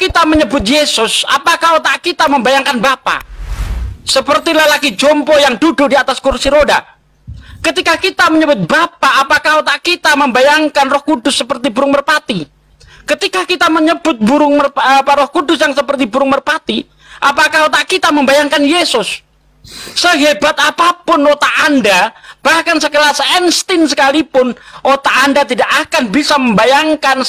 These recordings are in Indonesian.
kita menyebut Yesus, apakah otak kita membayangkan Bapa? Seperti lelaki jompo yang duduk di atas kursi roda. Ketika kita menyebut Bapa, apakah otak kita membayangkan Roh Kudus seperti burung merpati? Ketika kita menyebut Roh Kudus yang seperti burung merpati, apakah otak kita membayangkan Yesus? Sehebat apapun otak Anda, bahkan sekelas Einstein sekalipun, otak Anda tidak akan bisa membayangkan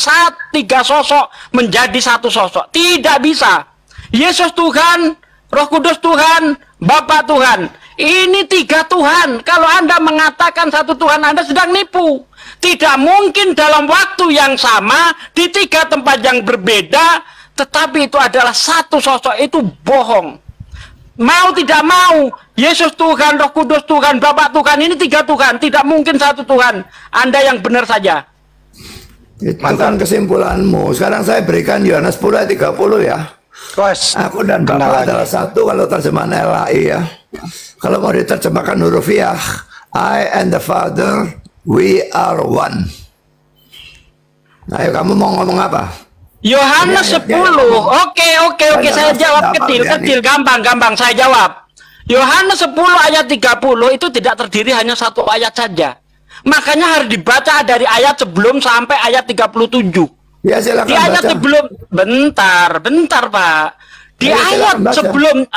tiga sosok menjadi satu sosok. Tidak bisa. Yesus Tuhan, Roh Kudus Tuhan, Bapa Tuhan. Ini tiga Tuhan. Kalau Anda mengatakan satu Tuhan, Anda sedang nipu. Tidak mungkin dalam waktu yang sama, di tiga tempat yang berbeda, tetapi itu adalah satu sosok. Itu bohong. Mau tidak mau, Yesus Tuhan, Roh Kudus Tuhan, Bapa Tuhan, ini tiga Tuhan. Tidak mungkin satu Tuhan. Anda yang benar saja. Itu kan kesimpulanmu. Sekarang saya berikan Yohanes 10 ayat 30 ya. Aku dan Bapa adalah satu kalau terjemahan LAI ya. Kalau mau diterjemahkan hurufiah, I and the Father, we are one. Nah, ayo kamu mau ngomong apa? Yohanes 10. Oke, saya jawab kecil, gampang saya jawab. Yohanes 10 ayat 30 itu tidak terdiri hanya satu ayat saja. Makanya harus dibaca dari ayat sebelum sampai ayat 37. Ya, silakan di ayat baca. sebelum, bentar Pak. Di Ya, ayat sebelum,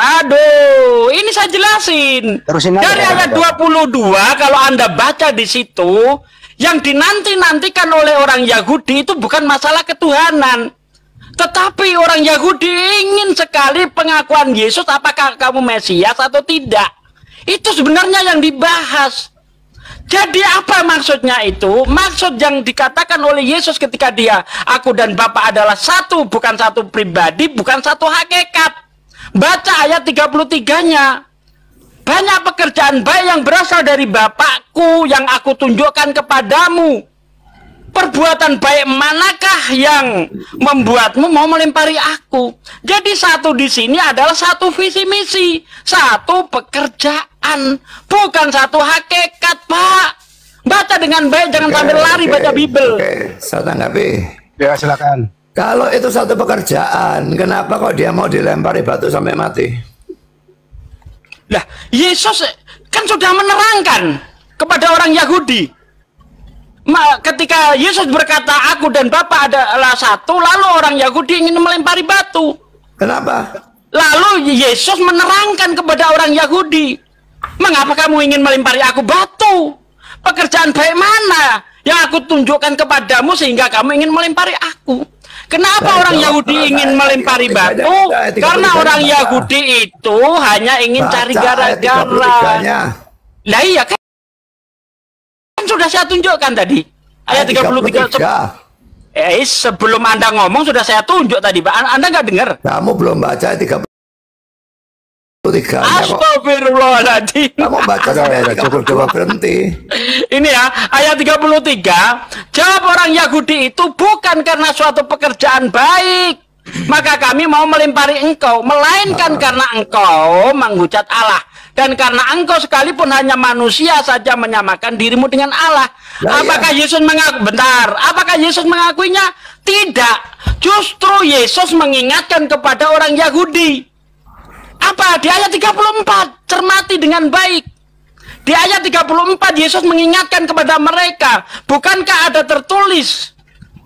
ini saya jelasin. Dari ayat 22 kalau Anda baca di situ, yang dinanti-nantikan oleh orang Yahudi itu bukan masalah ketuhanan. Tetapi orang Yahudi ingin sekali pengakuan Yesus, apakah kamu Mesias atau tidak. Itu sebenarnya yang dibahas. Jadi apa maksudnya itu? Maksud yang dikatakan oleh Yesus ketika dia, aku dan Bapa adalah satu, bukan satu pribadi, bukan satu hakikat. Baca ayat 33-nya. Banyak pekerjaan baik yang berasal dari Bapakku yang aku tunjukkan kepadamu. Perbuatan baik manakah yang membuatmu mau melempari aku? Jadi satu di sini adalah satu visi misi, satu pekerjaan, bukan satu hakikat, Pak. Baca dengan baik, jangan sambil lari baca Bible. Saya tanggapi. Ya, silakan. Kalau itu satu pekerjaan, kenapa kok dia mau dilempari batu sampai mati? Lah, Yesus kan sudah menerangkan kepada orang Yahudi. Ketika Yesus berkata, aku dan Bapa adalah satu, lalu orang Yahudi ingin melempari batu. Kenapa? Lalu Yesus menerangkan kepada orang Yahudi, mengapa kamu ingin melempari aku batu? Pekerjaan baik mana yang aku tunjukkan kepadamu sehingga kamu ingin melempari aku? Kenapa orang Yahudi ingin melempari batu? Karena orang Yahudi itu hanya ingin cari gara-gara. Lah iya kan sudah saya tunjukkan tadi. Ayat 33. Sebelum Anda ngomong sudah saya tunjuk tadi, Pak. Anda nggak dengar? Kamu belum baca 33. Astagfirullahaladzim. Kamu baca sampai cukup berhenti. Ini ya, ayat 33. Jawab orang Yahudi itu, bukan karena suatu pekerjaan baik maka kami mau melempari engkau, melainkan karena engkau menghujat Allah, dan karena engkau sekalipun hanya manusia saja menyamakan dirimu dengan Allah. Apakah Yesus apakah Yesus mengakuinya? Tidak. Justru Yesus mengingatkan kepada orang Yahudi. Apa? Di ayat 34, cermati dengan baik. Di ayat 34 Yesus mengingatkan kepada mereka, bukankah ada tertulis?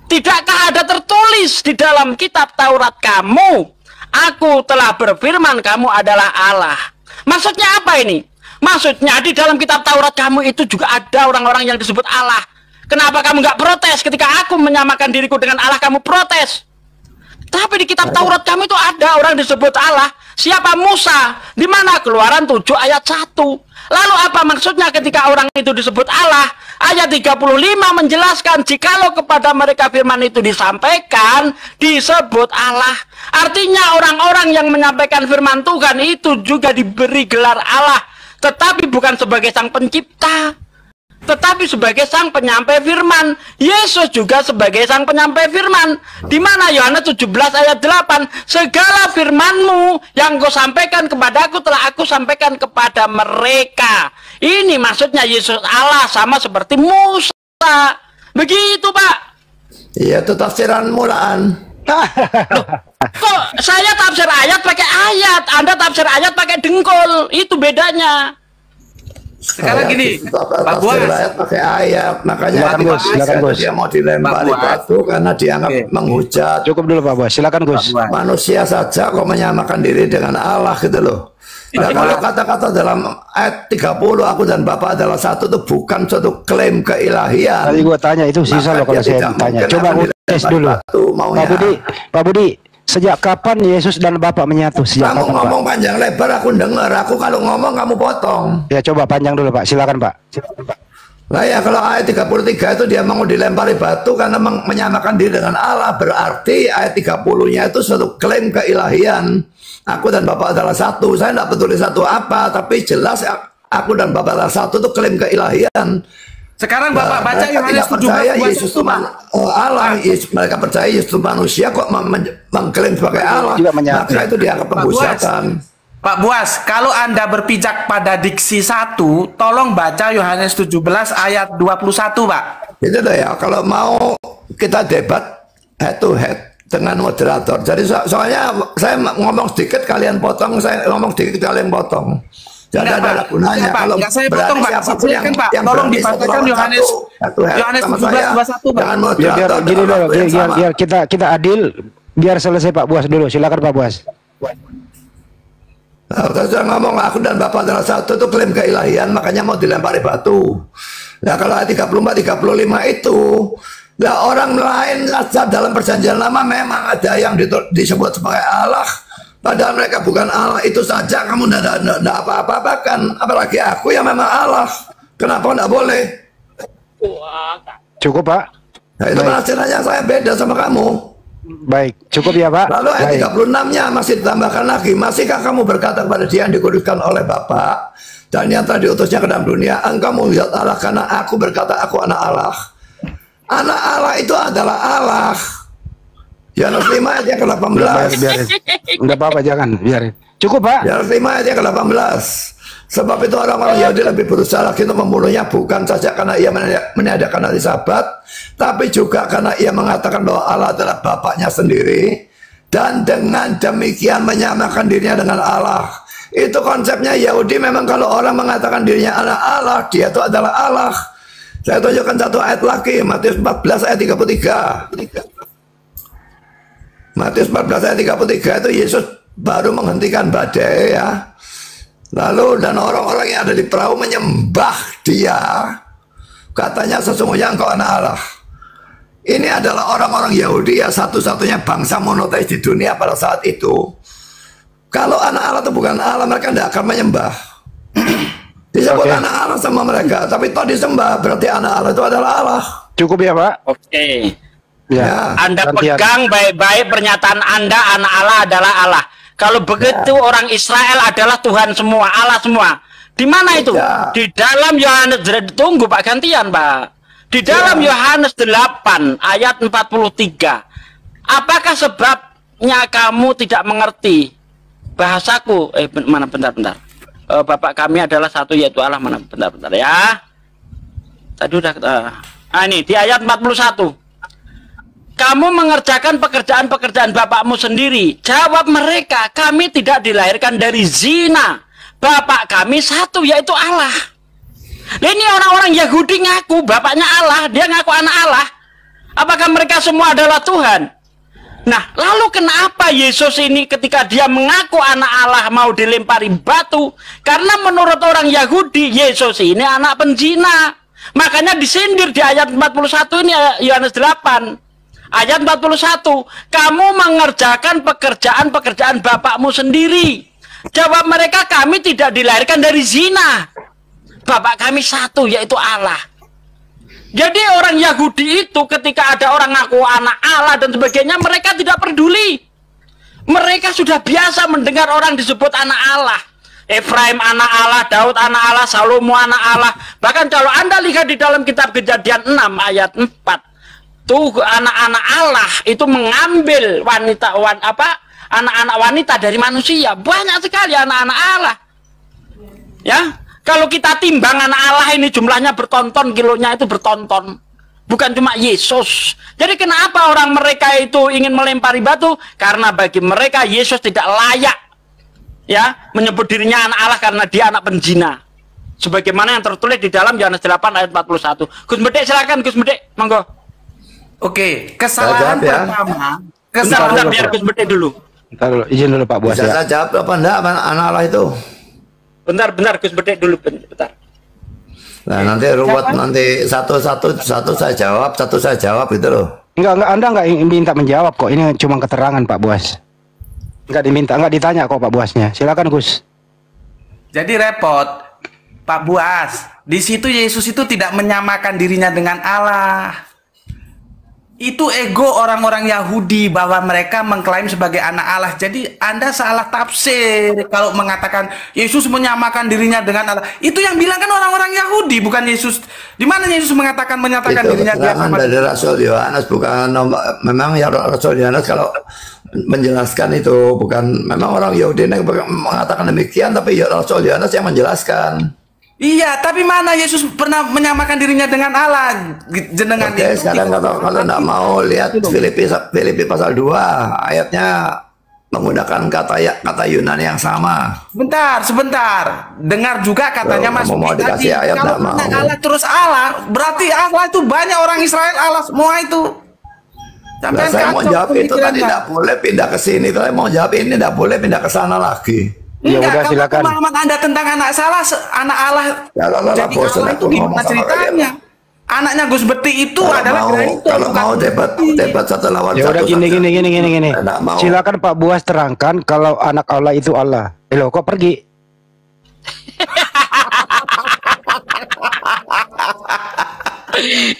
Tidakkah ada tertulis di dalam kitab Taurat kamu, aku telah berfirman kamu adalah Allah. Maksudnya apa ini? Maksudnya di dalam kitab Taurat kamu itu juga ada orang-orang yang disebut Allah. Kenapa kamu nggak protes ketika aku menyamakan diriku dengan Allah, kamu protes? Tapi di kitab Taurat kamu itu ada orang disebut Allah. Siapa? Musa. Di mana? Keluaran 7 ayat 1. Lalu apa maksudnya ketika orang itu disebut Allah? Ayat 35 menjelaskan jikalau kepada mereka firman itu disampaikan, disebut Allah. Artinya orang-orang yang menyampaikan firman Tuhan itu juga diberi gelar Allah, tetapi bukan sebagai sang pencipta, tetapi sebagai sang penyampai firman. Yesus juga sebagai sang penyampai firman. Di mana? Yohanes 17 ayat 8. Segala firmanmu yang kau sampaikan kepadaku telah aku sampaikan kepada mereka. Ini maksudnya Yesus Allah sama seperti Musa. Begitu, Pak. Iya, itu tafsiran mulaan. Kok Saya tafsir ayat pakai ayat, Anda tafsir ayat pakai dengkul. Itu bedanya. Sekarang gini, Pak Buas pakai ayat, makanya silakan Gus. Dia mau dilempari batu karena dianggap menghujat. Cukup dulu Pak Buas, silakan Gus. Manusia saja kok menyamakan diri dengan Allah gitu loh. Nah, kalau kata-kata dalam ayat 30 aku dan Bapak adalah satu itu bukan suatu klaim keilahian. Tadi gua tanya itu sisa loh kalau saya tanya. Coba tes dulu. Pak Budi, sejak kapan Yesus dan Bapak menyatu? Sejak kamu kapan, ngomong Pak? Panjang lebar aku dengar. Aku kalau ngomong kamu potong. Ya coba panjang dulu Pak, silakan Pak. Nah ya kalau ayat 33 itu dia mau dilempari batu karena menyamakan diri dengan Allah, berarti ayat 30-nya itu suatu klaim keilahian. Aku dan Bapak adalah satu. Saya tidak peduli satu apa, tapi jelas aku dan Bapak adalah satu itu klaim keilahian. Sekarang Bapak baca Yohanes 17 Yesus itu Allah. Mereka percaya Yesus itu manusia kok mengklaim sebagai Allah. Maka itu dianggap penghujatan. Pak Buas, kalau Anda berpijak pada diksi 1, tolong baca Yohanes 17 ayat 21, Pak. Itu dah ya, kalau mau kita debat head to head dengan moderator. Jadi soalnya saya ngomong sedikit kalian potong, saya ngomong sedikit kalian potong. Jadi ada gunanya kalau saya potong Pak. Siapapun yang tolong dibacakan Yohanes 17 21, Pak. Jangan moderator. Gini dulu, biar kita adil, biar selesai Pak Buas dulu. Silakan Pak Buas. Nah, saya ngomong aku dan Bapak adalah satu itu klaim keilahian, makanya mau dilempari batu. Nah kalau ayat 34 35 itu nah orang lain dalam perjanjian lama memang ada yang disebut sebagai Allah, padahal mereka bukan Allah. Itu saja kamu tidak apa-apa-apakan, apalagi aku yang memang Allah. Kenapa tidak boleh? Cukup Pak. Nah itu penafsirannya saya beda sama kamu. Baik, cukup ya Pak. Lalu ayat 36-nya masih ditambahkan lagi, masihkah kamu berkata kepada dia yang dikuduskan oleh Bapa dan yang telah diutusnya ke dalam dunia, engkau menghujat Allah karena aku berkata aku anak Allah. Anak Allah itu adalah Allah. Yohanes 5 ayat yang ke-18. Biarin. Enggak apa-apa, jangan, biarin. Cukup Pak. Yohanes 5 ayat yang ke-18. Sebab itu orang-orang Yahudi lebih berusaha lagi untuk membunuhnya, bukan saja karena ia meniadakan hari Sabat, tapi juga karena ia mengatakan bahwa Allah adalah Bapaknya sendiri, dan dengan demikian menyamakan dirinya dengan Allah. Itu konsepnya Yahudi. Memang kalau orang mengatakan dirinya anak Allah, dia itu adalah Allah. Saya tunjukkan satu ayat lagi, Matius 14 ayat 33. Matius 14 ayat 33 itu Yesus baru menghentikan badai ya. Lalu dan orang-orang yang ada di perahu menyembah dia. Katanya sesungguhnya engkau anak Allah. Ini adalah orang-orang Yahudi ya, satu-satunya bangsa monoteis di dunia pada saat itu. Kalau anak Allah itu bukan Allah, mereka tidak akan menyembah. Disebut anak Allah sama mereka, tapi toh disembah, berarti anak Allah itu adalah Allah. Cukup ya Pak? Oke. Ya. Anda pegang baik-baik pernyataan Anda, anak Allah adalah Allah. Kalau begitu orang Israel adalah Tuhan semua, Allah semua. Di mana itu? Di dalam Yohanes, tunggu Pak, gantian Pak. Di dalam Yohanes 8 ayat 43. Apakah sebabnya kamu tidak mengerti bahasaku? Mana bentar. Bapak kami adalah satu yaitu Allah. Mana bentar ya. Tadi udah ini di ayat 41. Kamu mengerjakan pekerjaan-pekerjaan bapakmu sendiri. Jawab mereka, kami tidak dilahirkan dari zina. Bapak kami satu, yaitu Allah. Nah, ini orang-orang Yahudi ngaku bapaknya Allah, dia ngaku anak Allah. Apakah mereka semua adalah Tuhan? Nah, lalu kenapa Yesus ini ketika dia mengaku anak Allah mau dilempari batu? Karena menurut orang Yahudi, Yesus ini anak penzina. Makanya disindir di ayat 41 ini, Yohanes 8. Ayat 41, kamu mengerjakan pekerjaan-pekerjaan bapakmu sendiri. Jawab mereka, kami tidak dilahirkan dari zina. Bapak kami satu, yaitu Allah. Jadi orang Yahudi itu ketika ada orang ngaku anak Allah dan sebagainya, mereka tidak peduli. Mereka sudah biasa mendengar orang disebut anak Allah. Efraim anak Allah, Daud anak Allah, Salomo anak Allah. Bahkan kalau Anda lihat di dalam kitab Kejadian 6 ayat 4, tuh anak-anak Allah itu mengambil anak-anak wanita dari manusia. Banyak sekali anak-anak Allah. Ya, kalau kita timbang anak Allah ini jumlahnya bertonton, kilonya itu bertonton. bukan cuma Yesus. Jadi kenapa orang mereka itu ingin melempari batu? Karena bagi mereka Yesus tidak layak ya menyebut dirinya anak Allah karena dia anak penjina. Sebagaimana yang tertulis di dalam Yohanes 8 ayat 41. Gus Medek silakan Gus Medek, monggo. Oke, kesalahan pertama. Bentar, biar Gus Medek dulu. Bentar dulu, izin dulu Pak Buas. Bisa saya jawab apa enggak anak Allah itu? Bentar Gus Medek dulu, bentar. Nah, nanti ruwet, nanti satu saya jawab gitu loh. Enggak, Anda enggak minta menjawab kok. Ini cuma keterangan Pak Buas. Enggak ditanya kok Pak Buasnya. Silakan Gus. Jadi repot Pak Buas. Di situ Yesus itu tidak menyamakan dirinya dengan Allah. Itu ego orang-orang Yahudi bahwa mereka mengklaim sebagai anak Allah. Jadi Anda salah tafsir kalau mengatakan Yesus menyamakan dirinya dengan Allah. Itu yang bilang kan orang-orang Yahudi, bukan Yesus. Di mana Yesus menyatakan itu dirinya sama dari Rasul Yohanes, bukan memang ya Rasul Yohanes kalau menjelaskan itu bukan memang orang Yahudi yang mengatakan demikian, tapi Rasul Yohanes yang menjelaskan. Iya, tapi mana Yesus pernah menyamakan dirinya dengan Allah? Jenengan Oke, sekarang kalau enggak mau lihat Filipi pasal 2 ayatnya menggunakan kata Yunani yang sama. Sebentar. Dengar juga katanya Mas mau tadi. Ayat Kalau mau. Allah terus Allah, berarti Allah itu banyak orang Israel Allah semua itu. Nah, saya mau jawab itu tadi tidak boleh pindah ke sini. Kalau mau jawab ini tidak boleh pindah ke sana lagi. Ya udah silakan. Pemahaman Anda tentang anak Allah Ya, jadi Allah itu gimana ceritanya? Anaknya Gus Beti itu adalah kalau mau debat satu lawan ya satu. Ya udah gini. Silakan Pak Buas terangkan kalau anak Allah itu Allah. Loh, kok pergi?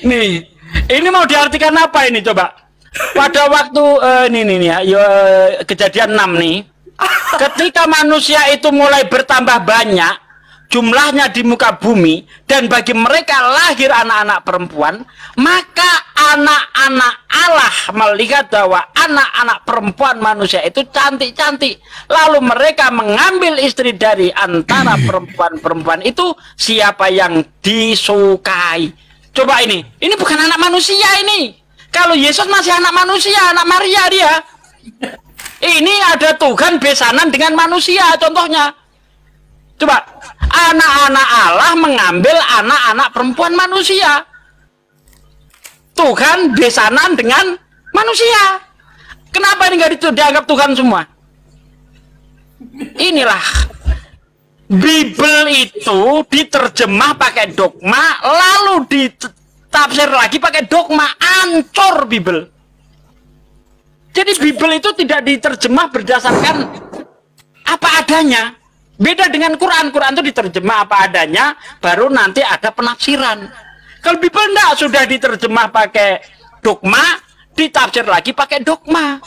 Nih, ini mau diartikan apa ini coba? Pada waktu ini ya, kejadian 6 nih. Ketika manusia itu mulai bertambah banyak jumlahnya di muka bumi dan bagi mereka lahir anak-anak perempuan, maka anak-anak Allah melihat bahwa anak-anak perempuan manusia itu cantik-cantik, lalu mereka mengambil istri dari antara perempuan-perempuan itu siapa yang disukai. Coba ini bukan anak manusia ini. Kalau Yesus masih anak manusia, anak Maria dia. Ini ada Tuhan besanan dengan manusia, contohnya. Coba, anak-anak Allah mengambil anak-anak perempuan manusia. Tuhan besanan dengan manusia. Kenapa ini nggak dianggap Tuhan semua? Inilah Bible itu diterjemah pakai dogma, lalu ditafsir lagi pakai dogma, ancur Bible. Jadi Bible itu tidak diterjemah berdasarkan apa adanya. Beda dengan Quran. Quran itu diterjemah apa adanya, baru nanti ada penafsiran. Kalau Bible enggak, sudah diterjemah pakai dogma, ditafsir lagi pakai dogma.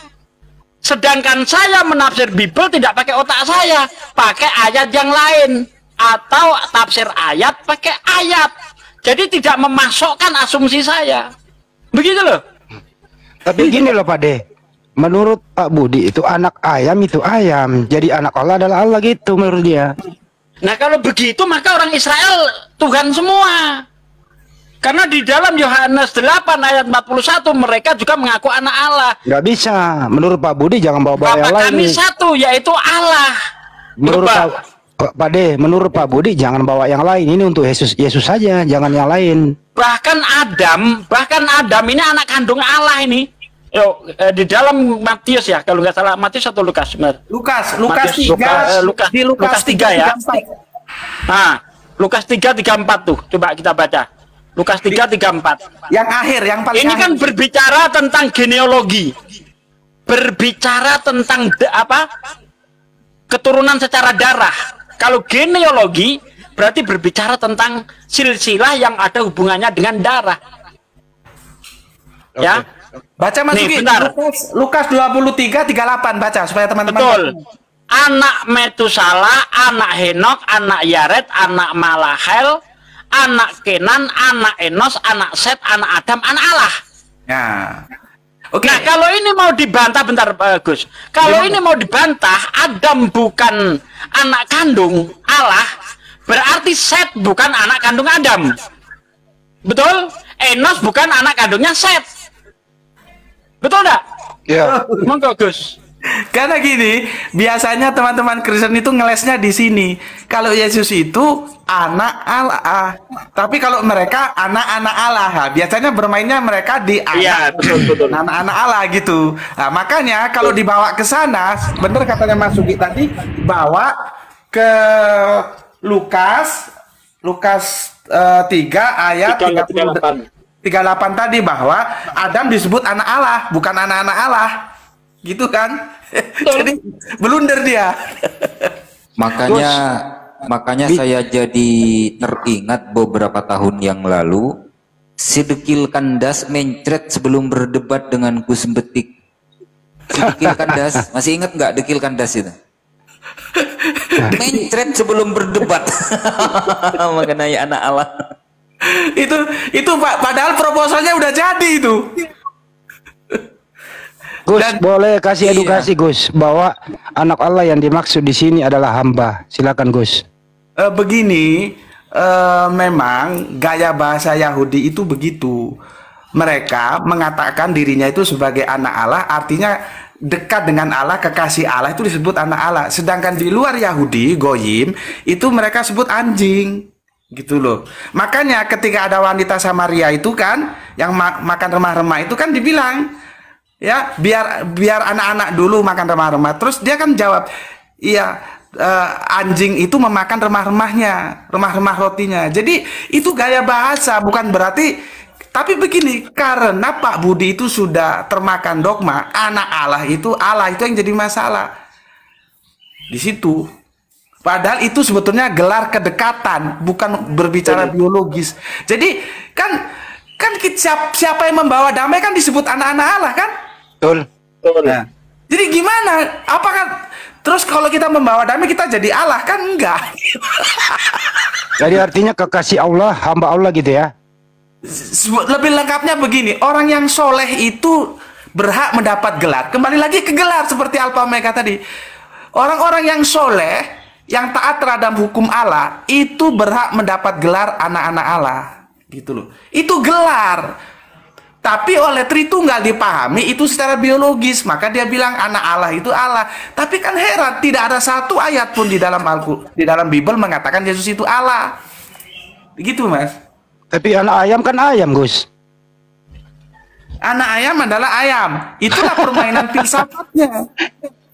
Sedangkan saya menafsir Bible tidak pakai otak saya, pakai ayat yang lain. Atau tafsir ayat pakai ayat. Jadi tidak memasukkan asumsi saya. Begitu loh. Tapi gini loh Pak De. Menurut Pak Budi itu anak ayam itu ayam. Jadi anak Allah adalah Allah gitu menurut dia. Nah kalau begitu maka orang Israel Tuhan semua. Karena di dalam Yohanes 8 ayat 41 mereka juga mengaku anak Allah. Nggak bisa. Menurut Pak Budi jangan bawa-bawa yang lain. Kami satu yaitu Allah. Menurut Pak De, menurut Pak Budi jangan bawa yang lain. Ini untuk Yesus saja, jangan yang lain. Bahkan Adam ini anak kandung Allah ini. Di dalam Matius ya, kalau nggak salah Matius atau Lukas? Lukas 3 ya. Nah, Lukas 3:34 tuh. Coba kita baca. Lukas 3:34. Yang akhir, yang paling ini kan berbicara tentang genealogi. Berbicara tentang keturunan secara darah. Kalau genealogi berarti berbicara tentang silsilah yang ada hubungannya dengan darah. Okay. Ya. Baca Mas Ugi, Lukas 23:38 baca supaya teman-teman. Betul. Anak Metusala, anak Henok, anak Yared, anak Malahel, anak Kenan, anak Enos, anak Set, anak Adam, anak Allah. Ya. Oke. Nah, kalau ini mau dibantah bentar Gus. Kalau ini mau dibantah Adam bukan anak kandung Allah, berarti Set bukan anak kandung Adam. Betul? Enos bukan anak kandungnya Set. Betul enggak? Iya. Monggo Gus. Karena gini, biasanya teman-teman Kristen itu ngelesnya di sini. Kalau Yesus itu anak Allah, tapi kalau mereka anak-anak Allah, biasanya bermainnya mereka di anak, betul. anak-anak Allah gitu. Nah, makanya kalau dibawa ke sana, bener katanya Mas Sugi tadi, bawa ke Lukas 3 ayat 38 tadi bahwa Adam disebut anak Allah, bukan anak-anak Allah. Gitu kan? Jadi blunder dia. Makanya saya jadi teringat beberapa tahun yang lalu si Dekil Kandas mencret sebelum berdebat dengan Gus Betik. Si Dekil Kandas, masih ingat nggak Dekil Kandas itu? Mencret sebelum berdebat mengenai anak Allah. Itu padahal proposalnya udah jadi itu. Gus, boleh kasih edukasi Gus bahwa anak Allah yang dimaksud di sini adalah hamba. Silakan Gus. Begini, memang gaya bahasa Yahudi itu begitu. Mereka mengatakan dirinya itu sebagai anak Allah, artinya dekat dengan Allah, kekasih Allah itu disebut anak Allah. Sedangkan di luar Yahudi, Goyim, itu mereka sebut anjing. Gitu loh. Makanya ketika ada wanita Samaria itu kan, yang makan remah-remah itu kan dibilang, ya biar anak-anak dulu makan remah-remah. Terus dia kan jawab, iya, anjing itu memakan remah-remahnya, remah-remah rotinya. Jadi itu gaya bahasa, bukan berarti. Tapi begini, karena Pak Budi itu sudah termakan dogma anak Allah itu yang jadi masalah di situ. Padahal itu sebetulnya gelar kedekatan, bukan berbicara biologis. Jadi kan siapa yang membawa damai kan disebut anak-anak Allah kan? Betul. Nah, jadi gimana? Apakah terus kalau kita membawa damai kita jadi Allah kan? Enggak. Jadi artinya kekasih Allah, hamba Allah gitu ya? Lebih lengkapnya begini, orang yang soleh itu berhak mendapat gelar. Kembali lagi ke gelar seperti Alpha Omega tadi. Orang-orang yang soleh, yang taat terhadap hukum Allah, itu berhak mendapat gelar anak-anak Allah. Gitu loh. Itu gelar. Tapi oleh Tritunggal dipahami itu secara biologis, maka dia bilang anak Allah itu Allah. Tapi kan heran, tidak ada satu ayat pun di dalam Bible mengatakan Yesus itu Allah. Begitu Mas. Tapi anak ayam kan ayam Gus. Anak ayam adalah ayam. Itulah permainan filsafatnya.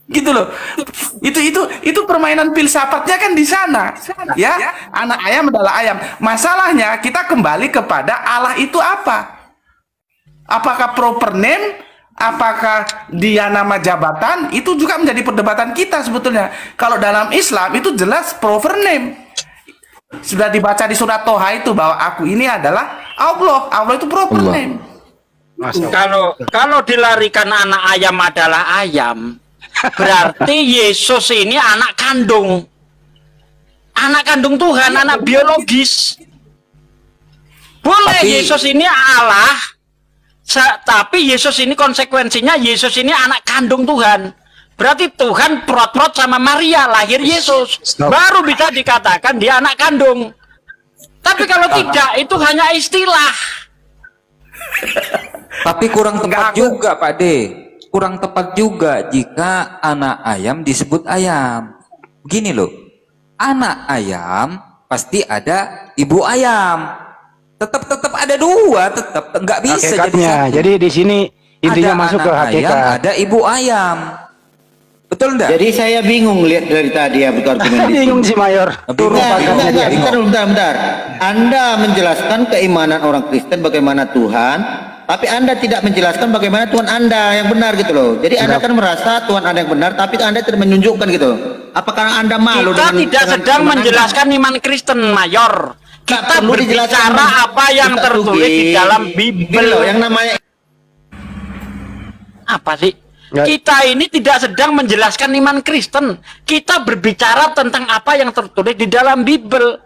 Gitu loh. Itu permainan filsafatnya kan di sana. Ya, anak ayam adalah ayam. Masalahnya kita kembali kepada Allah itu apa? Apakah proper name? Apakah dia nama jabatan? Itu juga menjadi perdebatan kita sebetulnya. Kalau dalam Islam itu jelas proper name. Sudah dibaca di surat Toha itu bahwa aku ini adalah Allah. Allah itu proper name. Kalau dilarikan anak ayam adalah ayam, berarti Yesus ini anak kandung Tuhan, anak biologis. Boleh tapi Yesus ini Allah, tapi Yesus ini konsekuensinya Yesus ini anak kandung Tuhan. Berarti Tuhan prot-prot sama Maria, lahir Yesus, baru bisa dikatakan dia anak kandung. Tapi kalau tidak, itu hanya istilah. Tapi kurang tepat juga Pak D. Kurang tepat juga jika anak ayam disebut ayam. Begini loh, anak ayam pasti ada ibu ayam. Tetap ada dua, tetap nggak bisa jadi di sini intinya masuk ke hakikat. Ada ibu ayam. Betul enggak? Jadi saya bingung lihat dari tadi ya betul argumen bingung si Mayor. Bentar. Anda menjelaskan keimanan orang Kristen bagaimana Tuhan, tapi Anda tidak menjelaskan bagaimana Tuhan Anda yang benar gitu loh. Jadi Anda kan merasa Tuhan Anda yang benar, tapi Anda tidak menunjukkan gitu. Apakah Anda malu? Kita tidak sedang menjelaskan iman Kristen, Mayor. Kita berbicara apa yang tertulis di dalam Bible. Yang namanya apa sih? Kita ini tidak sedang menjelaskan iman Kristen. Kita berbicara tentang apa yang tertulis di dalam Bible.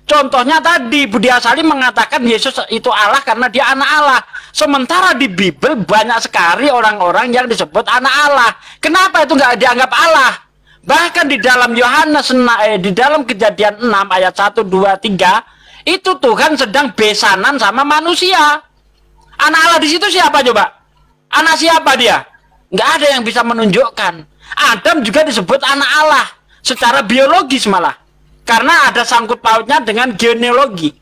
Contohnya tadi Budi Asali mengatakan Yesus itu Allah karena dia anak Allah. Sementara di Bible banyak sekali orang-orang yang disebut anak Allah. Kenapa itu nggak dianggap Allah? Bahkan di dalam di dalam Kejadian 6 ayat 1, 2, 3 itu Tuhan sedang besanan sama manusia. Anak Allah di situ siapa coba? Anak siapa dia? Nggak ada yang bisa menunjukkan. Adam juga disebut anak Allah secara biologis malah, karena ada sangkut pautnya dengan genealogi.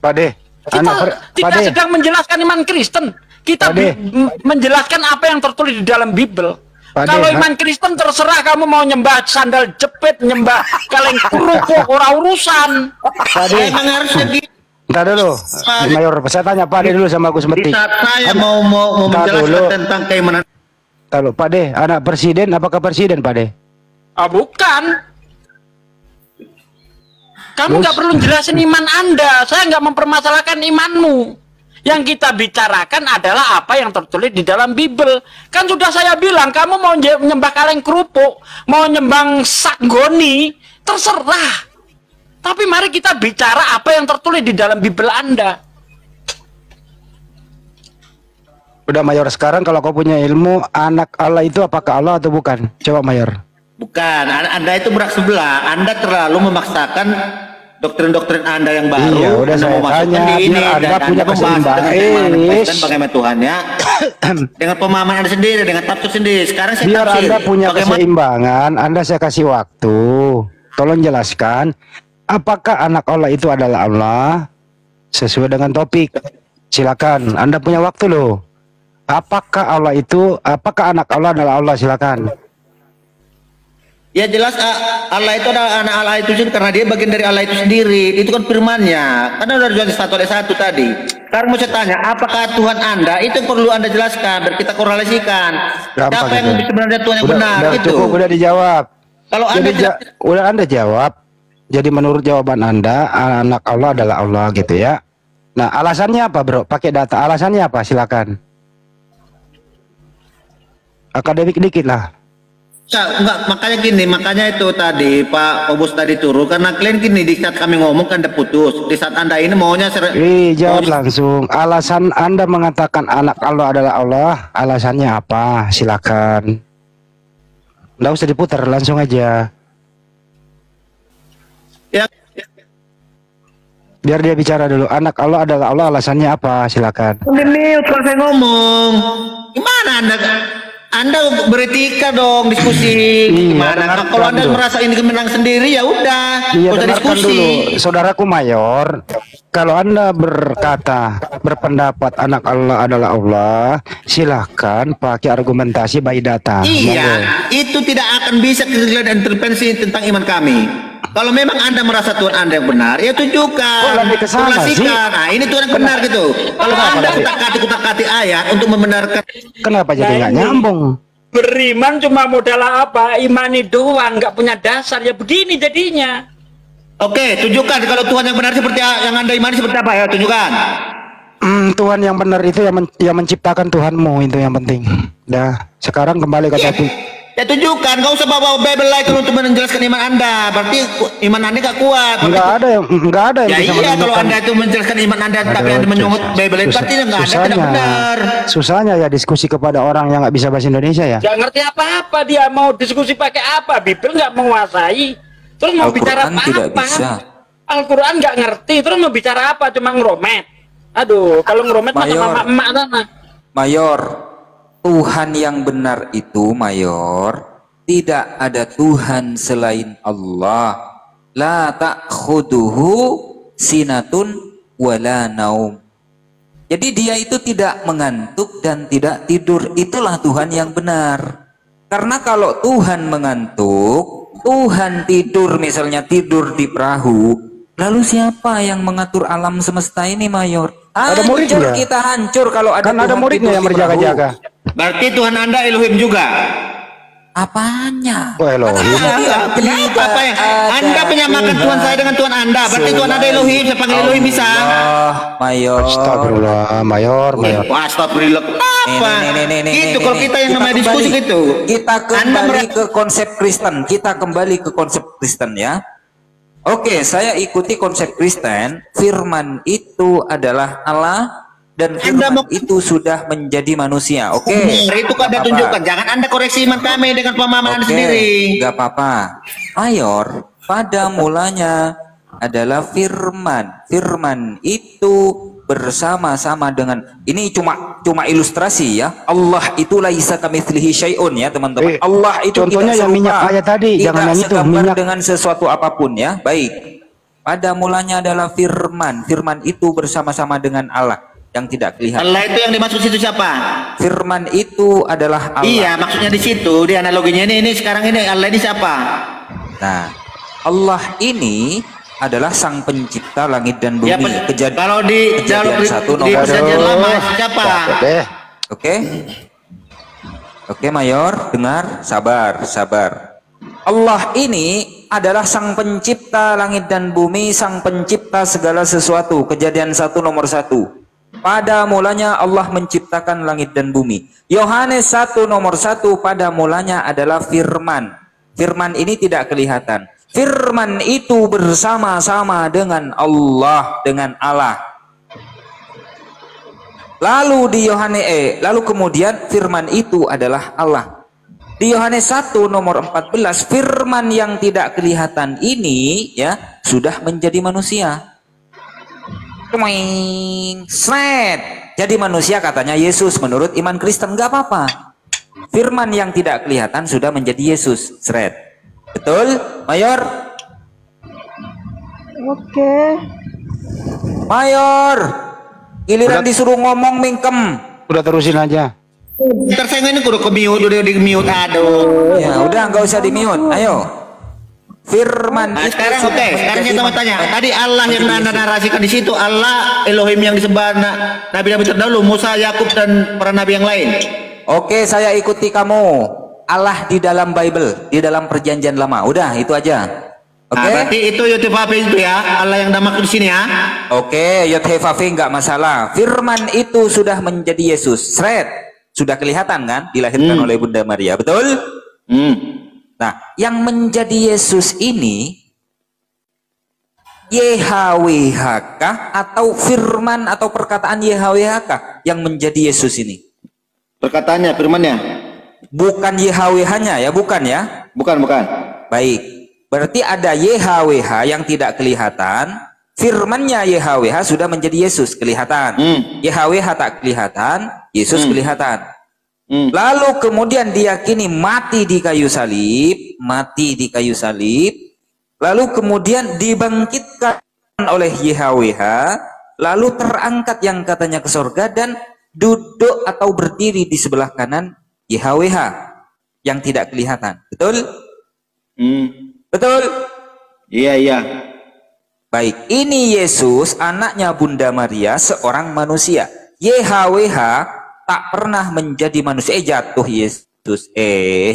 Pak De, kita sedang menjelaskan iman Kristen. Kita menjelaskan apa yang tertulis di dalam Bible. Kalau iman Kristen terserah kamu mau nyembah sandal jepit, nyembah kaleng kerupuk, orang urusan. Pak De, entar dulu, Mayor. Saya tanya Pak De dulu sama Gus Metik. Saya mau menjelaskan tentang keimanan. Kalau Pak De, anak presiden, apakah presiden Pak De? Bukan. Kamu nggak perlu jelasin iman Anda. Saya nggak mempermasalahkan imanmu. Yang kita bicarakan adalah apa yang tertulis di dalam Bible. Kan sudah saya bilang, kamu mau nyembah kaleng kerupuk, mau nyembah saggoni, terserah. Tapi mari kita bicara apa yang tertulis di dalam Bible Anda. Udah Mayor, sekarang kalau kau punya ilmu, anak Allah itu apakah Allah atau bukan? Coba Mayor. Bukan, Anda itu berak sebelah. Anda terlalu memaksakan doktrin-doktrin Anda yang baru. Iya, udah saya tanya, di ini, Anda punya keseimbangan bagaimana Tuhannya dengan pemahaman Anda sendiri, dengan tafsir sendiri. Sekarang saya biar tafsir. Anda punya keseimbangan, Anda saya kasih waktu. Tolong jelaskan, apakah anak Allah itu adalah Allah sesuai dengan topik? Silakan, Anda punya waktu loh. Apakah anak Allah adalah Allah? Silakan. Ya jelas Allah itu adalah anak Allah itu sendiri karena dia bagian dari Allah itu sendiri. Itu kan firman-Nya. Karena udah jelas 1 ayat 1 tadi. Sekarang mau saya tanya, apakah Tuhan Anda itu perlu Anda jelaskan biar kita korelasikan. Siapa yang sebenarnya Tuhan yang benar itu? Cukup, udah dijawab. Kalau Anda udah Anda jawab. Jadi menurut jawaban Anda, anak Allah adalah Allah gitu ya. Nah, alasannya apa, Bro? Pakai data. Alasannya apa? Silakan. Akademik dikit lah. Enggak, makanya itu tadi Pak Obus tadi turun karena kalian gini di saat kami ngomong kan udah putus. Di saat Anda ini maunya jawab langsung. Alasan Anda mengatakan anak Allah adalah Allah, alasannya apa? Silakan. Nggak usah diputar, langsung aja. Ya. Biar dia bicara dulu. Anak Allah adalah Allah, alasannya apa? Silakan. Ini kalau saya ngomong, gimana Anda beretika dong diskusi. Gimana? Kalau Anda merasa ini menang sendiri ya udah. Iya, dengarkan dulu, saudaraku Mayor. Kalau Anda berpendapat anak Allah adalah Allah, silahkan pakai argumentasi by data. Iya, itu tidak akan bisa kita intervensi tentang iman kami. Kalau memang Anda merasa Tuhan Anda yang benar, ya tunjukkan. Kok lebih ke sana sih? Nah, ini Tuhan yang benar gitu. Kalau Anda kutak-katik ayat untuk membenarkan. Kenapa jadi nggak nyambung? Beriman cuma modal apa? Imani doang, nggak punya dasar. Ya begini jadinya. Oke, tunjukkan kalau Tuhan yang benar seperti yang Anda imani seperti apa ya, tunjukkan. Tuhan yang benar itu yang menciptakan Tuhanmu, itu yang penting. Dah, sekarang kembali ke topik. Ya tunjukkan, gak usah bawa Bible lagi untuk menjelaskan iman Anda. Berarti iman Anda gak kuat. Enggak ada yang ya bisa iya, kalau Anda itu menjelaskan iman Anda tapi Anda menyungut Bible itu berarti enggak ada tidak benar. Susahnya ya diskusi kepada orang yang nggak bisa bahasa Indonesia ya. Gak ngerti apa-apa, dia mau diskusi pakai apa? Bible nggak menguasai. Terus mau bicara apa? Al-Quran nggak ngerti, terus mau bicara apa? Cuma ngeromet. Aduh, kalau ngeromet mata mama-emak sana. Mayor, Tuhan yang benar itu, Mayor, tidak ada Tuhan selain Allah. La ta'khuduhu sinatun wala naum. Jadi dia itu tidak mengantuk dan tidak tidur. Itulah Tuhan yang benar. Karena kalau Tuhan mengantuk, Tuhan tidur, misalnya tidur di perahu, lalu siapa yang mengatur alam semesta ini, Mayor? Ada muridnya. Kita hancur kalau ada. Kan ada muridnya yang berjaga-jaga. Berarti Tuhan Anda Elohim juga. Apanya? Oh, Elohim. Apa ya? Anda menyamakan Tuhan saya dengan Tuhan Anda. Berarti Tuhan Anda Elohim. Saya panggil Elohim bisa. Mayor. Astagfirullah, Mayor. Astagfirullah. Apa? Gitu kalau kita yang namanya diskusi gitu. Kita kembali ke konsep Kristen. Kita kembali ke konsep Kristen ya. Oke, saya ikuti konsep Kristen. Firman itu adalah Allah dan firman itu sudah menjadi manusia. Oke. Itu Anda tunjukkan. Jangan Anda koreksi iman kami dengan pemahaman Anda sendiri. Gak apa-apa. Mayor, pada mulanya adalah firman. Firman itu bersama-sama dengan, ini cuma ilustrasi ya. Allah itu laisa kamitslihi syai'un ya teman-teman. Allah itu contohnya tidak yang serupa, minyak kayak tadi, tidak jangan yang itu segambar minyak dengan sesuatu apapun ya. Baik. Pada mulanya adalah firman. Firman itu bersama-sama dengan Allah yang tidak kelihatan. Allah itu yang dimaksud situ siapa? Firman itu adalah Allah. Iya, maksudnya di situ, di analoginya ini sekarang ini Allah ini siapa? Nah, Allah ini adalah sang pencipta langit dan bumi. Ya, kalau di perjanjian lama siapa? Oke. Oke, Mayor, dengar, sabar. Allah ini adalah sang pencipta langit dan bumi, sang pencipta segala sesuatu. Kejadian 1 nomor 1. Pada mulanya Allah menciptakan langit dan bumi. Yohanes 1 nomor 1, pada mulanya adalah firman. Firman ini tidak kelihatan. Firman itu bersama-sama dengan Allah, dengan Allah. Lalu lalu kemudian firman itu adalah Allah. Di Yohanes 1 nomor 14, firman yang tidak kelihatan ini ya sudah menjadi manusia. Jadi manusia katanya Yesus menurut iman Kristen, nggak apa-apa. Firman yang tidak kelihatan sudah menjadi Yesus. Betul, Mayor? Oke. Mayor, giliran disuruh ngomong mingkem. Udah terusin aja. Ntar saya ini udah udah di mute, aduh. Ya udah, nggak usah di mute. Ayo. Firman itu sekarang sekarang saya mau tanya. Tadi Allah yang Anda narasikan di situ, Allah Elohim yang disebar nabi-nabi terdahulu, Musa, Yakub dan para nabi yang lain. Oke, saya ikuti kamu. Allah di dalam Bible, di dalam perjanjian lama. Udah, itu aja. Oke. Berarti itu Yotevave itu ya, Allah yang damak di sini ya. Oke, Yotevave nggak masalah. Firman itu sudah menjadi Yesus. Sudah kelihatan kan dilahirkan oleh Bunda Maria, betul? Nah, yang menjadi Yesus ini YHWH atau firman atau perkataan YHWH yang menjadi Yesus ini? Perkataannya, firmannya. Bukan YHWH-nya ya, bukan ya? Bukan. Baik. Berarti ada YHWH yang tidak kelihatan, firmannya YHWH sudah menjadi Yesus, kelihatan. YHWH tak kelihatan, Yesus kelihatan. Lalu kemudian diyakini mati di kayu salib, lalu kemudian dibangkitkan oleh YHWH, lalu terangkat yang katanya ke surga dan duduk atau berdiri di sebelah kanan YHWH yang tidak kelihatan. Betul? Betul? Iya. Baik, ini Yesus anaknya Bunda Maria, seorang manusia. YHWH tak pernah menjadi manusia. Jatuh Yesus.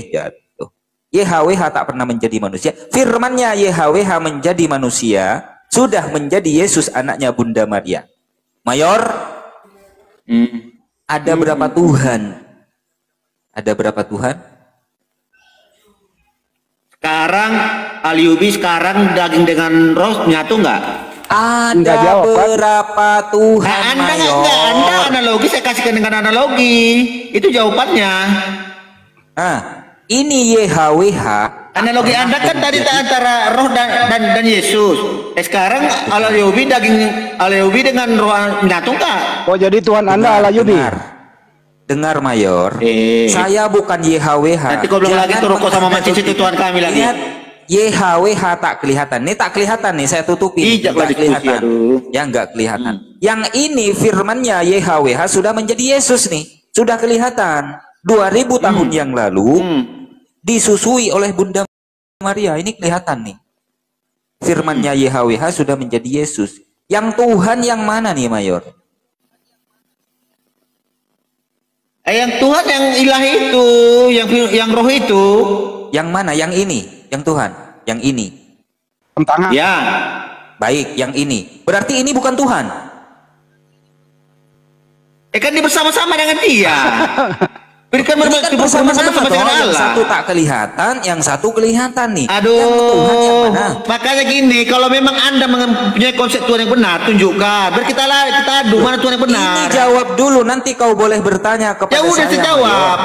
Jatuh. YHWH tak pernah menjadi manusia. Firmannya YHWH menjadi manusia, sudah menjadi Yesus anaknya Bunda Maria. Mayor, ada berapa Tuhan? Ada berapa Tuhan? Sekarang Aliubi sekarang daging dengan roh nyatu nggak? Ada berapa Tuhan, Mayor? Anda analogi, saya kasihkan dengan analogi. Itu jawabannya. Ini YHWH. Analogi Anda kan tadi antara roh dan Yesus. Sekarang Aliubi dengan roh nyatu nggak? Oh, jadi Tuhan Anda Aliubi. Dengar Mayor. Saya bukan YHWH. Nanti kau belum lagi tuh rokok sama macin itu Tuhan kami lagi. YHWH tak kelihatan. Ini tak kelihatan nih, saya tutupi. Nggak kelihatan. Ya nggak kelihatan. Yang ini firmannya YHWH sudah menjadi Yesus nih. Sudah kelihatan. 2000 tahun yang lalu disusui oleh Bunda Maria. Ini kelihatan nih. Firmannya YHWH sudah menjadi Yesus. Yang Tuhan yang mana nih, Mayor? Yang Tuhan yang ilahi itu, yang roh itu. Yang mana? Yang ini, yang Tuhan, yang ini. Tangan. Ya. Baik, yang ini. Berarti ini bukan Tuhan. Kan dia bersama-sama dengan dia. Berikan bersama-sama dengan Allah. Yang satu tak kelihatan, yang satu kelihatan nih. Aduh. Yang Tuhan yang mana? Makanya gini, kalau memang Anda mempunyai konsep Tuhan yang benar, tunjukkan. Biar kita adu mana Tuhan yang benar. Ini jawab dulu, nanti kau boleh bertanya kepada saya. Ya udah dijawab.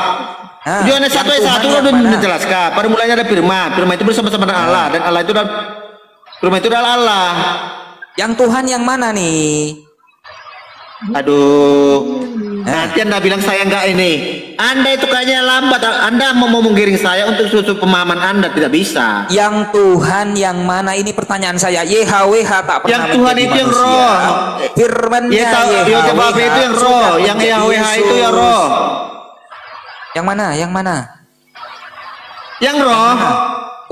Yohanes 1 ayat 1 udah menjelaskan. Pada mulanya ada firman. Firman itu bersama-sama dengan Allah, dan Allah itu firman itu adalah Allah. Yang Tuhan yang mana nih? Aduh. Nanti Anda bilang saya enggak ini. Anda itu kayaknya lambat. Anda mau menggiring saya untuk susu pemahaman Anda, tidak bisa. Yang Tuhan yang mana, ini pertanyaan saya. YHWH tak pernah yang Tuhan itu yang roh. Firman-Nya YHWH itu yang roh. Yang YHWH itu yang roh. Yang mana? Yang mana? Yang roh.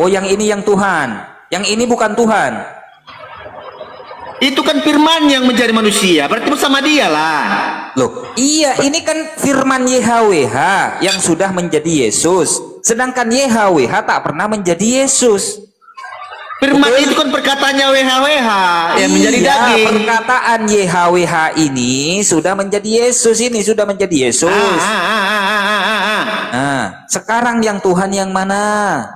Oh, yang ini yang Tuhan. Yang ini bukan Tuhan. Itu kan firman yang menjadi manusia, berarti bersama dia lah. Loh, iya, ini kan firman YHWH yang sudah menjadi Yesus. Sedangkan YHWH tak pernah menjadi Yesus. Firman itu kan perkataannya WHWH yang menjadi daging. Perkataan YHWH ini sudah menjadi Yesus, ini sudah menjadi Yesus. Nah, sekarang yang Tuhan yang mana?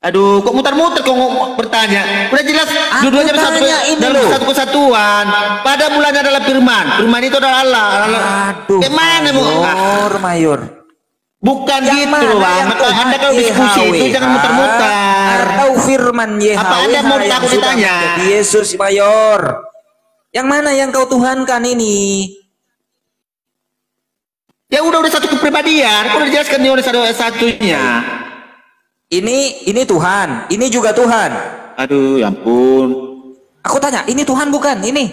Aduh, kok muter-muter kok bertanya? Udah jelas dua-duanya satu kesatuan. Pada mulanya adalah firman. Firman itu adalah Allah. Aduh, gimana Mayor? Bukan yang gitu, Bang. Anda kalau diskusi itu jangan muter-muter. Atau firman YHWH. Apa Anda mau takut ditanya? Yesus, Mayor. Yang mana yang kau tuhankan ini? Ya udah satu kepribadian. Udah dijelaskan oleh satunya. Ini Tuhan, ini juga Tuhan. Aduh, ya ampun. Aku tanya, ini Tuhan bukan? Ini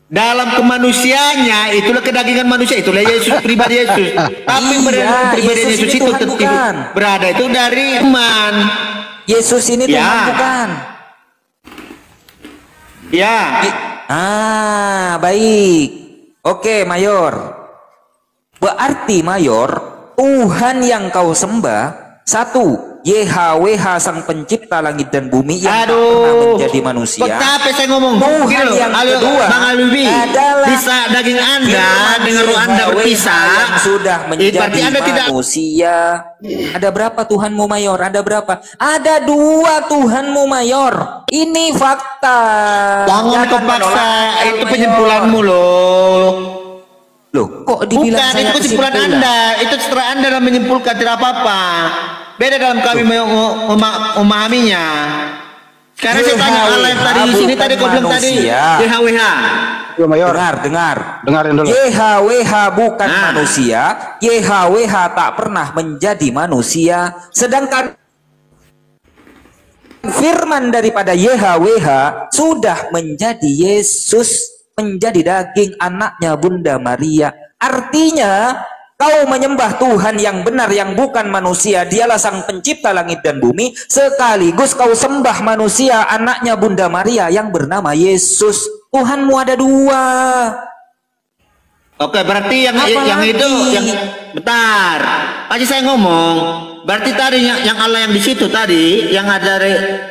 dalam kemanusiaannya itulah kedagingan manusia, itulah Yesus, pribadi Yesus. Tapi pribadi Yesus itu berada itu dari iman. Yesus ini Tuhan bukan? Ya. Baik. Oke, Mayor. Berarti Mayor, Tuhan yang kau sembah satu, YHWH sang pencipta langit dan bumi yang pernah menjadi manusia. Betapa saya ngomong Tuhan yang kedua adalah bisa daging Anda dengan roh Anda berpisah yang sudah menjadi manusia. Ada berapa Tuhanmu, Mayor? Ada berapa? Ada 2 Tuhanmu, Mayor. Ini fakta. Jangan kau paksa, itu penyimpulanmu loh. Loh, kok dibilang bukan, itu kesimpulan Anda. Itu setelah Anda dalam menyimpulkan, tidak apa-apa. Beda dalam kami memahaminya. Sekarang saya tanya Allah yang tadi di sini tadi kau bilang tadi YHWH. Dengarin dulu. YHWH bukan manusia. YHWH tak pernah menjadi manusia. Sedangkan firman daripada YHWH sudah menjadi Yesus, menjadi daging anaknya Bunda Maria. Artinya kau menyembah Tuhan yang benar yang bukan manusia. Dialah sang pencipta langit dan bumi. Sekaligus kau sembah manusia, anaknya Bunda Maria yang bernama Yesus. Tuhanmu ada 2. Oke, berarti yang itu yang bentar. Pasti saya ngomong. Berarti tadi yang Allah yang di situ tadi, yang ada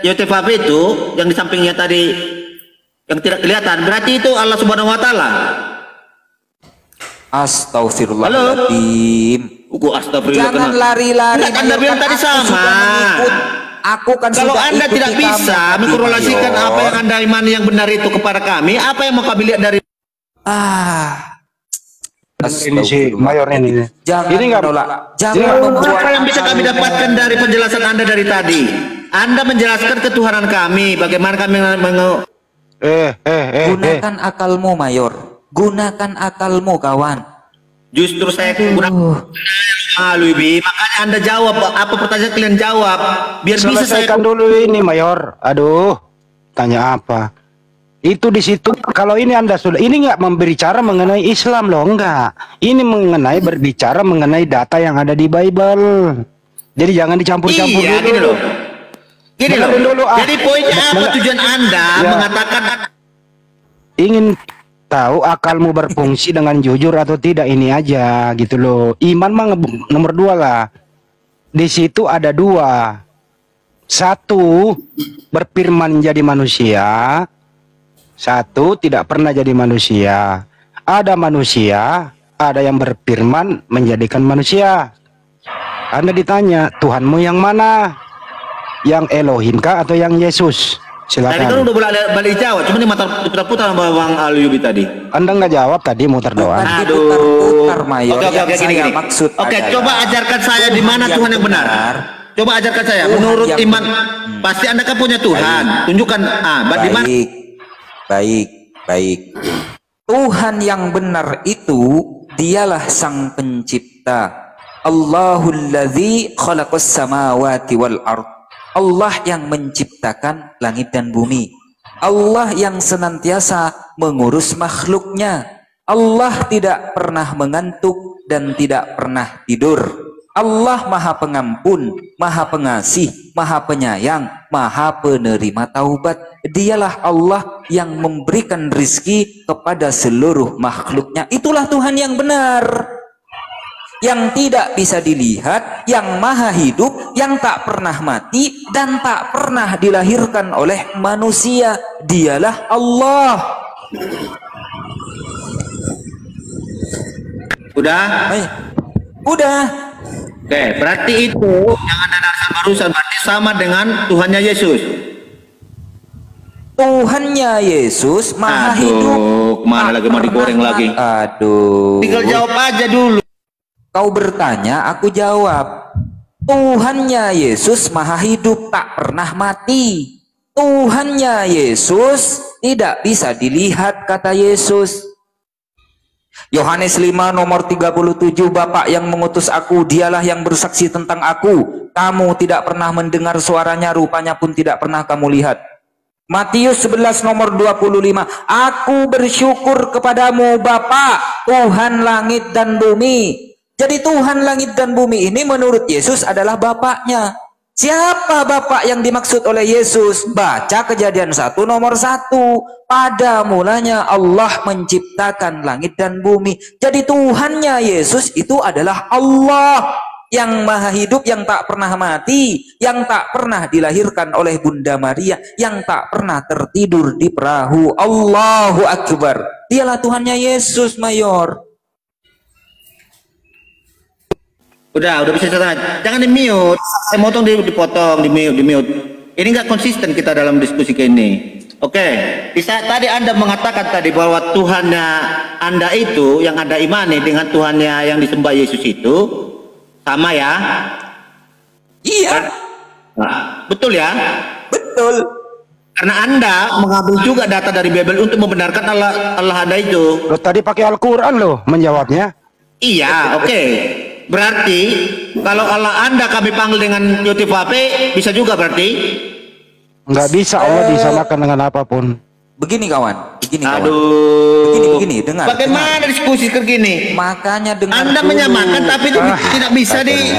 YTVP itu, yang di sampingnya tadi yang tidak kelihatan, berarti itu Allah Subhanahu wa taala. Astagfirullahaladzim. Jangan lari-lari. Anda bilang tadi sama. Aku kan kalau Anda tidak bisa mengkorelasikan apa yang Anda imani yang benar itu kepada kami, apa yang mau kami lihat dari ini si Mayor ini. Jangan menolak. Jangan membuat apa yang bisa kami dapatkan dari penjelasan Anda dari tadi. Anda menjelaskan ketuhanan kami, bagaimana kami gunakan akalmu, Mayor. Gunakan akalmu, kawan. Justru saya gunakan makanya Anda jawab apa pertanyaan kalian jawab biar bisa saya dulu ini, Mayor. Aduh, tanya apa? Itu di situ. Kalau ini Anda sudah ini nggak berbicara mengenai Islam loh, enggak. Ini berbicara mengenai data yang ada di Bible. Jadi jangan dicampur-campur dulu. Gini loh. Gini loh. Jadi poinnya apa tujuan Anda mengatakan ingin tahu akalmu berfungsi dengan jujur atau tidak, ini aja gitu loh. Iman mah nomor 2 lah. Di situ ada 2. 1 berfirman jadi manusia, 1 tidak pernah jadi manusia. Ada manusia, ada yang berfirman menjadikan manusia. Anda ditanya, Tuhanmu yang mana? Yang Elohim kah atau yang Yesus? Silakan. Tadi kan udah balik jawab, cuma diputar-putar sama Bang Alyubi tadi. Anda nggak jawab tadi, muter doang. Aduh. Mayor. Oke, gini. Oke, coba ajarkan saya di mana Tuhan yang benar. Coba ajarkan saya. Menurut iman, pasti Anda kan punya Tuhan. Tunjukkan. Di mana? Baik. Tuhan yang benar itu dialah sang pencipta. Allahul ladzi khalaqas samawati wal ard. Allah yang menciptakan langit dan bumi. Allah yang senantiasa mengurus makhluknya. Allah tidak pernah mengantuk dan tidak pernah tidur. Allah Maha Pengampun, Maha Pengasih, Maha Penyayang, Maha Penerima Taubat. Dialah Allah yang memberikan rizki kepada seluruh makhluknya. Itulah Tuhan yang benar, yang tidak bisa dilihat, yang maha hidup, yang tak pernah mati dan tak pernah dilahirkan oleh manusia. Dialah Allah. Udah? Udah. Oke, berarti itu yang ada dasar barusan berarti sama dengan Tuhannya Yesus. Tuhannya Yesus maha hidup. Mana lagi mau digoreng lagi? Aduh. Tinggal jawab aja dulu. Kau bertanya, aku jawab. Tuhannya Yesus maha hidup, tak pernah mati. Tuhannya Yesus tidak bisa dilihat, kata Yesus. Yohanes 5 nomor 37, Bapa yang mengutus aku, dialah yang bersaksi tentang aku. Kamu tidak pernah mendengar suaranya, rupanya pun tidak pernah kamu lihat. Matius 11 nomor 25, aku bersyukur kepadamu Bapa, Tuhan langit dan bumi. Jadi Tuhan langit dan bumi ini menurut Yesus adalah Bapaknya. Siapa Bapak yang dimaksud oleh Yesus? Baca Kejadian 1 nomor 1. Pada mulanya Allah menciptakan langit dan bumi. Jadi Tuhannya Yesus itu adalah Allah yang maha hidup, yang tak pernah mati, yang tak pernah dilahirkan oleh Bunda Maria, yang tak pernah tertidur di perahu. Allahu Akbar. Dialah Tuhannya Yesus, Mayor. Udah bisa selesai. Jangan di-mute. Saya motong dipotong, di-mute. Ini nggak konsisten kita dalam diskusi kayak ini. Oke, di saat tadi Anda mengatakan tadi bahwa Tuhannya Anda itu yang Anda imani dengan Tuhannya yang disembah Yesus itu sama ya? Iya. Nah, betul ya? Betul. Karena Anda mengambil juga data dari Bible untuk membenarkan Allah Anda itu. Lo tadi pakai Al-Quran loh menjawabnya. Iya, oke. Berarti kalau Allah Anda kami panggil dengan Yotifape bisa juga berarti? Nggak bisa, Allah disamakan dengan apapun. Begini kawan, begini kawan. Aduh. Begini, dengar. Bagaimana diskusi kayak gini? Makanya dengar. Anda dulu. menyamakan tapi itu tidak bisa di.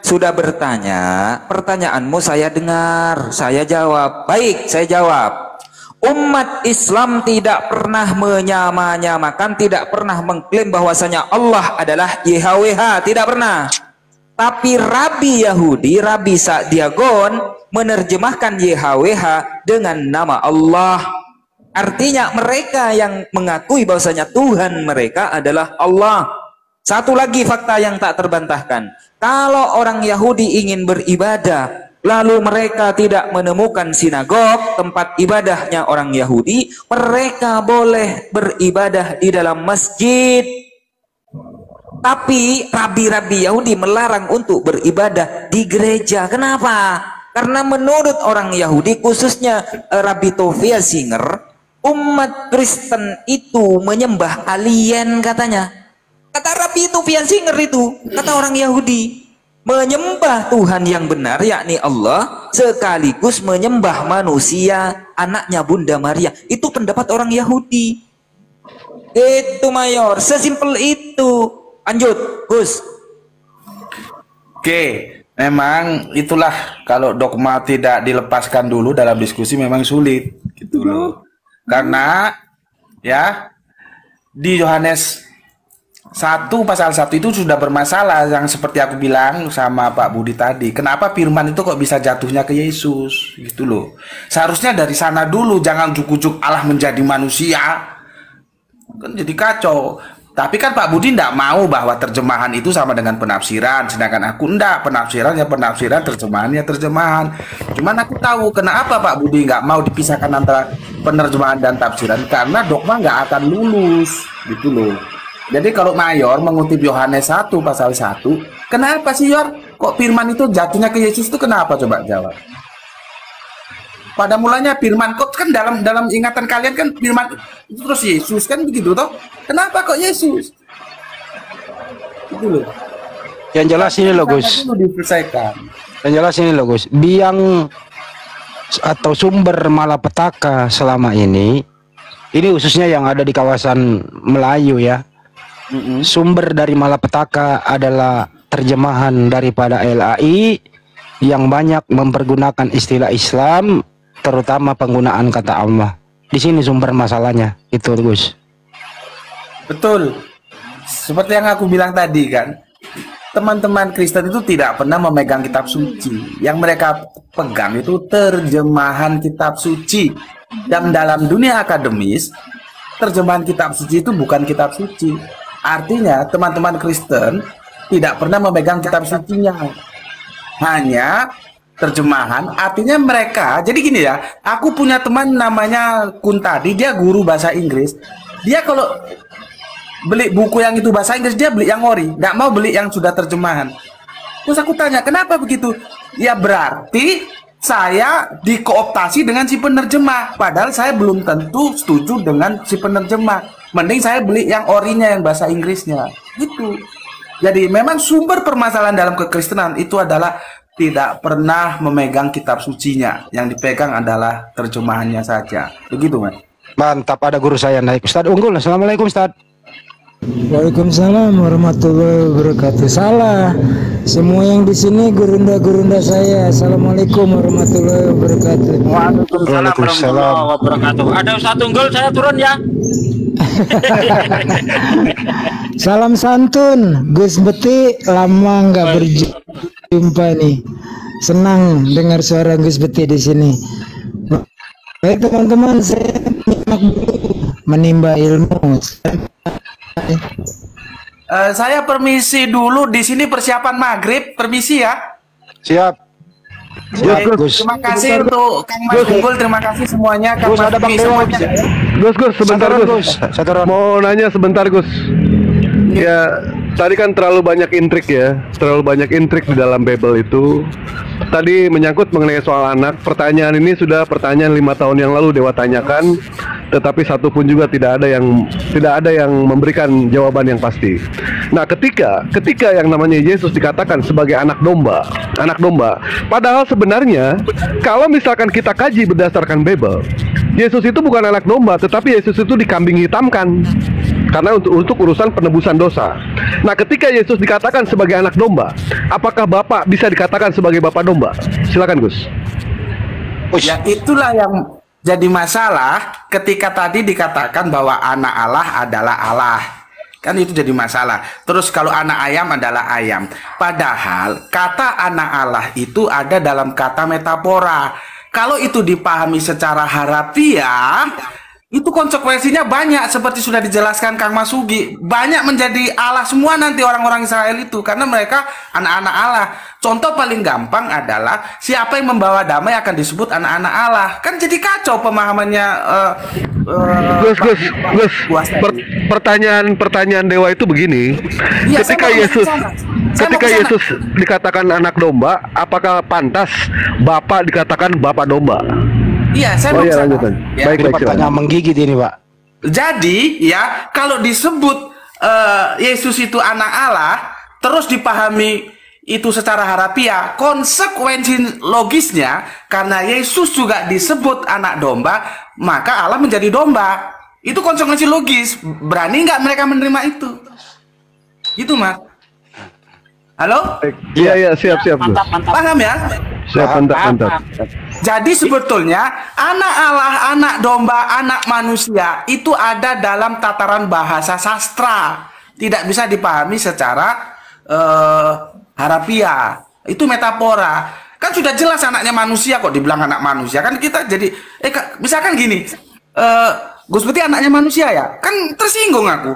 Sudah bertanya, pertanyaanmu saya dengar, saya jawab. Baik, saya jawab. Umat Islam tidak pernah menyamakan, tidak pernah mengklaim bahwasanya Allah adalah YHWH, tidak pernah. Tapi Rabi Yahudi, Rabi Sa'diagon menerjemahkan YHWH dengan nama Allah. Artinya mereka yang mengakui bahwasanya Tuhan mereka adalah Allah. Satu lagi fakta yang tak terbantahkan. Kalau orang Yahudi ingin beribadah, lalu mereka tidak menemukan sinagog, tempat ibadahnya orang Yahudi, mereka boleh beribadah di dalam masjid. Tapi rabi-rabi Yahudi melarang untuk beribadah di gereja. Kenapa? Karena menurut orang Yahudi, khususnya Rabbi Tovia Singer, umat Kristen itu menyembah alien katanya. Kata Rabbi Tovia Singer itu, kata orang Yahudi, menyembah Tuhan yang benar yakni Allah sekaligus menyembah manusia, anaknya Bunda Maria. Itu pendapat orang Yahudi. Itu Mayor, sesimpel itu. Lanjut, Gus. Oke, memang itulah kalau dogma tidak dilepaskan dulu dalam diskusi memang sulit gitu loh. Karena ya di Yohanes 1 pasal 1 itu sudah bermasalah yang seperti aku bilang sama Pak Budi tadi. Kenapa firman itu kok bisa jatuhnya ke Yesus gitu loh. Seharusnya dari sana dulu, jangan ujuk-ujuk Allah menjadi manusia. Kan jadi kacau. Tapi kan Pak Budi tidak mau bahwa terjemahan itu sama dengan penafsiran, sedangkan aku enggak, penafsirannya penafsiran, terjemahannya terjemahan. Cuman aku tahu kenapa Pak Budi nggak mau dipisahkan antara penerjemahan dan tafsiran, karena dogma nggak akan lulus gitu loh. Jadi kalau Mayor mengutip Yohanes 1 pasal 1, kenapa sih Yor? Kok firman itu jatuhnya ke Yesus itu kenapa? Coba jawab. Pada mulanya firman, kok kan dalam ingatan kalian kan firman itu terus Yesus kan begitu toh? Kenapa kok Yesus? Itu loh. Yang jelas ini loh Gus. Yang jelas ini loh Gus. Biang atau sumber malapetaka selama ini khususnya yang ada di kawasan Melayu ya. Sumber dari malapetaka adalah terjemahan daripada LAI yang banyak mempergunakan istilah Islam, terutama penggunaan kata Allah. Di sini sumber masalahnya itu Gus. Betul. Seperti yang aku bilang tadi kan, teman-teman Kristen itu tidak pernah memegang kitab suci. Yang mereka pegang itu terjemahan kitab suci. Dan dalam dunia akademis, terjemahan kitab suci itu bukan kitab suci. Artinya teman-teman Kristen tidak pernah memegang kitab sucinya. Hanya terjemahan, artinya mereka, jadi gini ya, aku punya teman namanya Kuntadi, dia guru bahasa Inggris. Dia kalau beli buku yang itu bahasa Inggris, dia beli yang ori, nggak mau beli yang sudah terjemahan. Terus aku tanya, kenapa begitu? Ya berarti saya dikooptasi dengan si penerjemah, padahal saya belum tentu setuju dengan si penerjemah. Mending saya beli yang orinya, yang bahasa Inggrisnya. Gitu. Jadi memang sumber permasalahan dalam kekristenan itu adalah tidak pernah memegang kitab sucinya. Yang dipegang adalah terjemahannya saja. Begitu, Mas. Mantap, ada guru saya naik. Ustadz Unggul, assalamualaikum Ustadz. Waalaikumsalam warahmatullahi wabarakatuh. Salah. Semua yang di sini gurunda saya. Assalamualaikum warahmatullahi wabarakatuh. Waalaikumsalam warahmatullahi wabarakatuh. Ada Ustadz Unggul, saya turun ya. Salam santun, Gus Beti, lama nggak berjumpa nih. Senang dengar suara Gus Beti di sini. Baik teman-teman, saya menimba ilmu. Saya permisi dulu, di sini persiapan maghrib, permisi ya. Siap. Baik, terima kasih untuk Kang Mas Unggul, terima kasih semuanya. Kang Gus, Mas ada Bang Dewa. Gus, sebentar Gus. Mau nanya sebentar Gus. Ya, tadi kan terlalu banyak intrik ya, terlalu banyak intrik di dalam Bible itu. Tadi menyangkut mengenai soal anak. Pertanyaan ini sudah pertanyaan 5 tahun yang lalu Dewa tanyakan, tetapi satu pun juga tidak ada yang memberikan jawaban yang pasti. Nah, ketika yang namanya Yesus dikatakan sebagai anak domba, padahal sebenarnya kalau misalkan kita kaji berdasarkan Bible, Yesus itu bukan anak domba, tetapi Yesus itu dikambing hitamkan karena untuk urusan penebusan dosa. Nah, ketika Yesus dikatakan sebagai anak domba, apakah Bapak bisa dikatakan sebagai Bapak domba? Silakan Gus. Ya, itulah yang jadi masalah ketika tadi dikatakan bahwa anak Allah adalah Allah. Kan itu jadi masalah. Terus kalau anak ayam adalah ayam. Padahal kata anak Allah itu ada dalam kata metafora. Kalau itu dipahami secara harafiah, itu konsekuensinya banyak, seperti sudah dijelaskan Kang Mas Ugi. Banyak menjadi Allah semua nanti orang-orang Israel itu, karena mereka anak-anak Allah. Contoh paling gampang adalah siapa yang membawa damai akan disebut anak-anak Allah. Kan jadi kacau pemahamannya. Gus, pertanyaan Dewa itu begini. Ya, ketika Yesus dikatakan anak domba, apakah pantas Bapak dikatakan Bapak domba? Iya, saya mau lanjutkan. Ya. Baik, pertanyaan menggigit ini, Pak. Jadi, ya, kalau disebut Yesus itu anak Allah, terus dipahami itu secara harafiah, konsekuensi logisnya karena Yesus juga disebut anak domba, maka Allah menjadi domba. Itu konsekuensi logis. Berani nggak mereka menerima itu? Gitu, Mas. Halo? Iya, siap. Mantap. Paham ya? Siap, mantap. Jadi sebetulnya anak Allah, anak domba, anak manusia itu ada dalam tataran bahasa sastra. Tidak bisa dipahami secara harafiah. Itu metafora. Kan sudah jelas anaknya manusia kok dibilang anak manusia. Kan kita jadi misalkan gini, Gus Beti anaknya manusia ya? Kan tersinggung aku.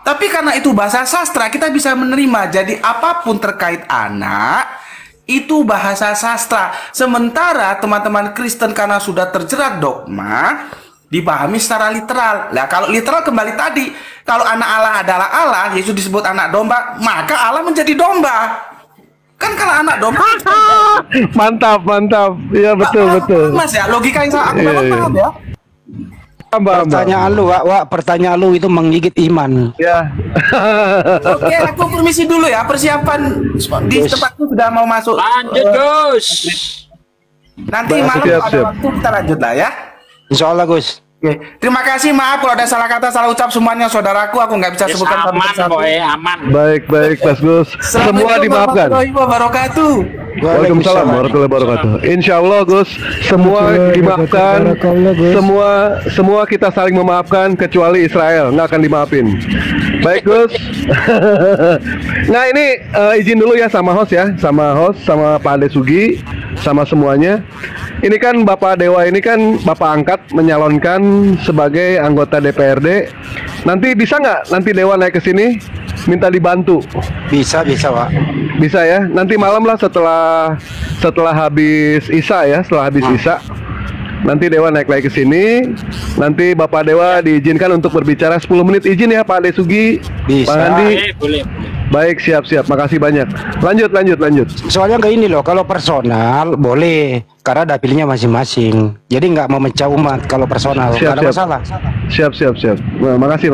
Tapi karena itu bahasa sastra, kita bisa menerima. Jadi apapun terkait anak, itu bahasa sastra. Sementara teman-teman Kristen karena sudah terjerat dogma, dipahami secara literal. Nah, kalau literal kembali tadi, kalau anak Allah adalah Allah, Yesus disebut anak domba, maka Allah menjadi domba. Kan kalau anak domba. Mantap, mantap. Iya betul. Mas ya, logika yang aku dapat paham ya. Pertanyaan lu, Wak, pertanyaan lu itu menggigit iman. Ya. Oke, aku permisi dulu ya. Persiapan di tempatku sudah mau masuk. Lanjut, Gus. Nanti malam ada waktu kita lanjut lah ya. Insya Allah, Gus. Oke. Terima kasih, maaf kalau ada salah kata, salah ucap semuanya saudaraku, aku nggak bisa sebutkan aman, aman. Baik, Mas Gus. Semua dimaafkan. Assalamualaikum warahmatullahi wabarakatuh. Waalaikumsalam warahmatullahi wabarakatuh. Insya Allah, Gus, semua dimaafkan. Semua kita saling memaafkan kecuali Israel nggak akan dimaafin. Baik, Gus. Nah ini izin dulu ya sama host, sama Pak Ade Sugi, sama semuanya. Ini kan Bapak Dewa ini kan Bapak angkat menyalonkan sebagai anggota DPRD. Nanti bisa nggak nanti Dewa naik ke sini minta dibantu? Bisa Pak. Bisa ya. Nanti malam lah setelah habis Isya ya, Isya. Nanti Dewa naik lagi ke sini. Nanti Bapak Dewa diizinkan untuk berbicara 10 menit. Izin ya Pak Ade Sugi, bisa. Pak Andi. Boleh. Baik, siap. Makasih banyak. Lanjut. Soalnya kayak ini loh, kalau personal boleh, karena dapilnya masing-masing. Jadi nggak memecah umat kalau personal, nggak ada masalah. Siap. Nah, makasih.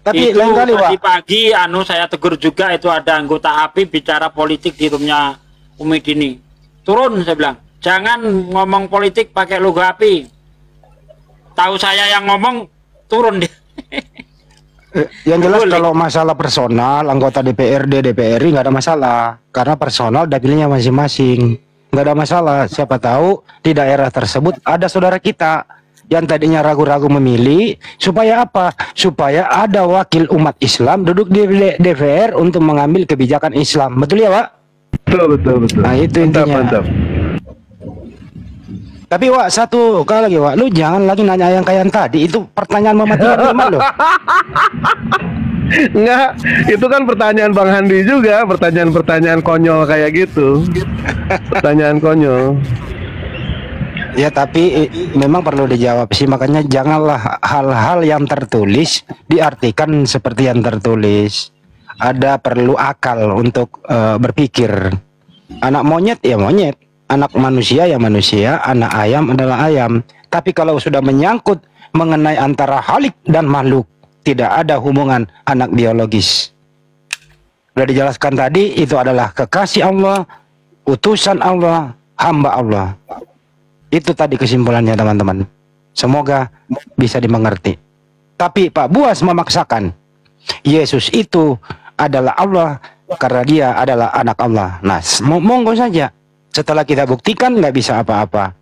Tapi itu lain kali, Wak. Pagi saya tegur juga, itu ada anggota API bicara politik di rumahnya Umi Dini. Turun, saya bilang. Jangan ngomong politik pakai logo API. Tahu saya yang ngomong, turun dia. Yang jelas kalau masalah personal anggota DPRD, DPRI nggak ada masalah karena personal dapilnya masing-masing, nggak ada masalah. Siapa tahu di daerah tersebut ada saudara kita yang tadinya ragu-ragu memilih, supaya apa? Supaya ada wakil umat Islam duduk di DPR untuk mengambil kebijakan Islam. Betul ya, Pak? Betul. Nah itu intinya. Mantap. Tapi Wak, satu kali lagi Wak, lu jangan lagi nanya yang kayak yang tadi. Itu pertanyaan mematikan iman lo. Enggak, itu kan pertanyaan Bang Handi juga, pertanyaan konyol kayak gitu. Pertanyaan konyol. Ya tapi memang perlu dijawab sih, makanya janganlah hal-hal yang tertulis diartikan seperti yang tertulis. Ada perlu akal untuk berpikir. Anak monyet ya monyet. Anak manusia ya manusia, anak ayam adalah ayam. Tapi kalau sudah menyangkut mengenai antara Khalik dan makhluk, tidak ada hubungan anak biologis. Sudah dijelaskan tadi, itu adalah kekasih Allah, utusan Allah, hamba Allah. Itu tadi kesimpulannya teman-teman. Semoga bisa dimengerti. Tapi Pak Buas memaksakan Yesus itu adalah Allah karena dia adalah anak Allah. Nah, monggo saja. Setelah kita buktikan nggak bisa apa-apa.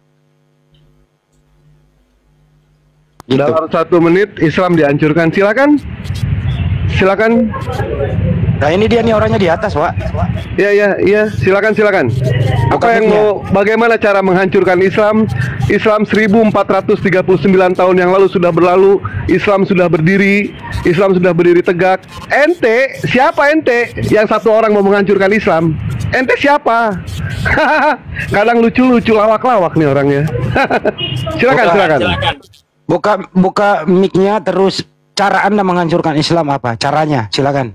Gitu. Dalam 1 menit Islam dihancurkan. Silakan. Nah ini dia nih orangnya di atas, Pak. Iya. Silakan. Bagaimana cara menghancurkan Islam? Islam 1439 tahun yang lalu sudah berlalu. Islam sudah berdiri tegak. Siapa ente yang satu orang mau menghancurkan Islam? Ente siapa? Kadang lucu-lucu lawak-lawak nih orangnya. Silakan. Buka mic-nya, terus cara Anda menghancurkan Islam apa? Caranya, silakan.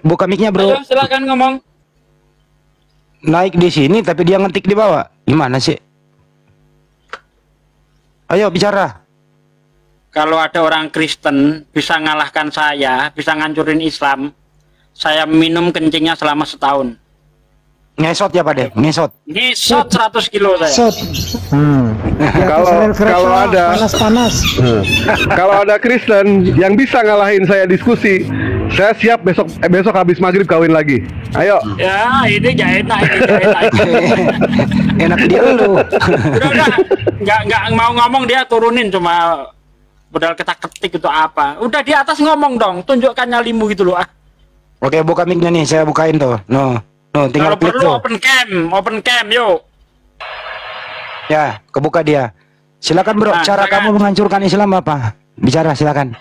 Buka mic-nya, Bro. Ayo, silakan ngomong. Naik di sini tapi dia ngetik di bawah. Gimana sih? Ayo bicara. Kalau ada orang Kristen bisa ngalahkan saya, bisa ngancurin Islam, saya minum kencingnya selama setahun. Ngesot ya Pak De? Ngesot 100 kilo saya. Kalau ada panas. Kalau ada Kristen yang bisa ngalahin saya diskusi, saya siap besok habis maghrib kawin lagi. Ayo. Ya ini gak enak. Enak dia lu. Udah, nggak mau ngomong, dia turunin cuma modal ketak-ketik itu apa. Udah di atas ngomong dong, tunjukkan nyalimu gitu loh. Oke, buka mic-nya nih, saya bukain tuh. No, tinggal klik tuh. Open cam, yuk. Ya, kebuka dia. Silakan Bro, cara kamu menghancurkan Islam apa? Bicara, silakan.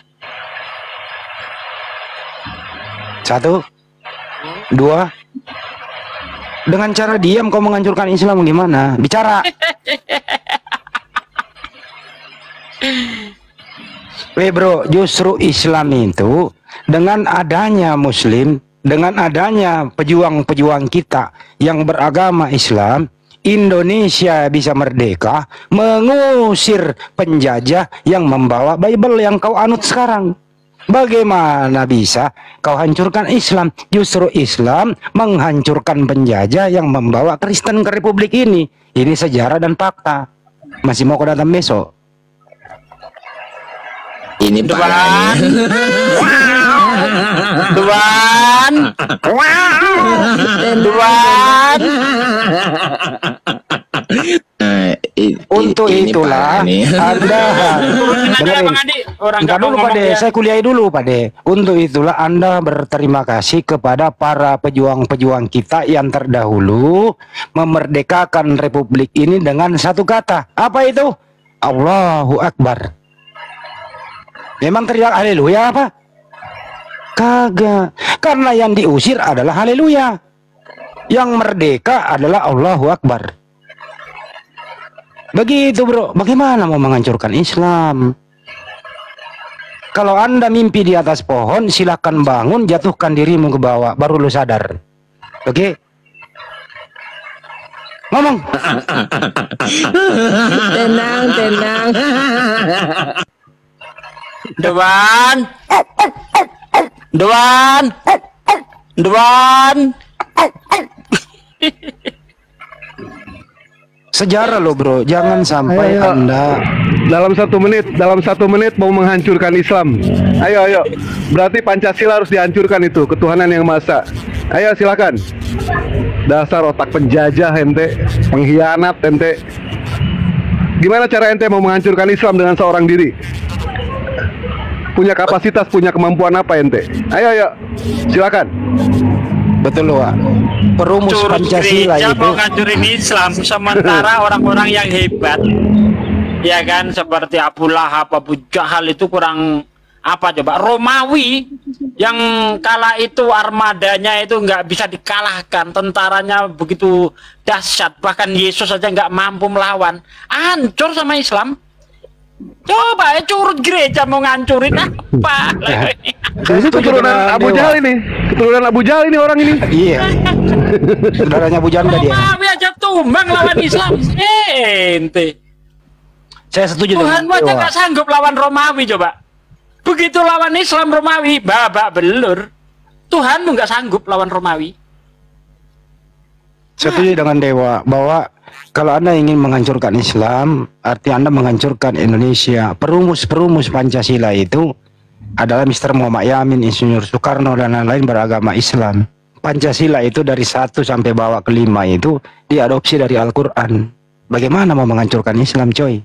1, 2. Dengan cara diam kau menghancurkan Islam gimana? Bicara. Bro, justru Islam itu dengan adanya Muslim, dengan adanya pejuang-pejuang kita yang beragama Islam, Indonesia bisa merdeka, mengusir penjajah yang membawa Bible yang kau anut sekarang. Bagaimana bisa kau hancurkan Islam? Justru Islam menghancurkan penjajah yang membawa Kristen ke Republik ini. Ini sejarah dan fakta. Masih mau kau datang besok? Ini Tuan. Tuan. Tuan. Untuk itulah Anda dengerin dulu Pak De, saya kuliah dulu Pak De. Untuk itulah Anda berterima kasih kepada para pejuang-pejuang kita yang terdahulu memerdekakan Republik ini dengan satu kata. Apa itu? Allahu Akbar. Memang teriak haleluya apa? Kagak. Karena yang diusir adalah haleluya. Yang merdeka adalah Allahu Akbar. Begitu bro, bagaimana mau menghancurkan Islam? Kalau Anda mimpi di atas pohon, silakan bangun, jatuhkan dirimu ke bawah, baru lu sadar. Oke? Ngomong. Tenang, tenang. Dewan. Dewan. Dewan. Sejarah loh bro, jangan sampai Anda dalam satu menit mau menghancurkan Islam. Ayo. Berarti Pancasila harus dihancurkan itu, ketuhanan yang Maha Esa. Ayo silakan. Dasar otak penjajah ente, pengkhianat ente. Gimana cara ente mau menghancurkan Islam dengan seorang diri? Punya kapasitas, punya kemampuan apa ente? Ayo, silakan. Betul loh, Pak. Perumus Pancasila itu mau ngancurin Islam, sementara orang-orang yang hebat, ya kan, seperti Abu Lahab, Abu Jahal itu kurang apa coba? Romawi yang kala itu armadanya itu nggak bisa dikalahkan, tentaranya begitu dahsyat, bahkan Yesus saja nggak mampu melawan, hancur sama Islam. Coba curut gereja mau ngancurin apa? Ini keturunan Abu Jahal ini. Keturunan Abu Jahal ini orang ini. Iya. Saudaranya Abu Jahal dia. Romawi aja tumbang lawan Islam. Ente. Saya setuju Tuhan aja nggak sanggup lawan Romawi coba. Begitu lawan Islam Romawi babak belur. Tuhanmu nggak sanggup lawan Romawi. Setuju dengan Dewa bahwa kalau Anda ingin menghancurkan Islam, arti Anda menghancurkan Indonesia. Perumus Pancasila itu adalah Mr. Muhammad Yamin, Insinyur Soekarno, dan lain-lain beragama Islam. Pancasila itu dari 1 sampai bawah ke 5 itu diadopsi dari Al-Quran. Bagaimana mau menghancurkan Islam, coy?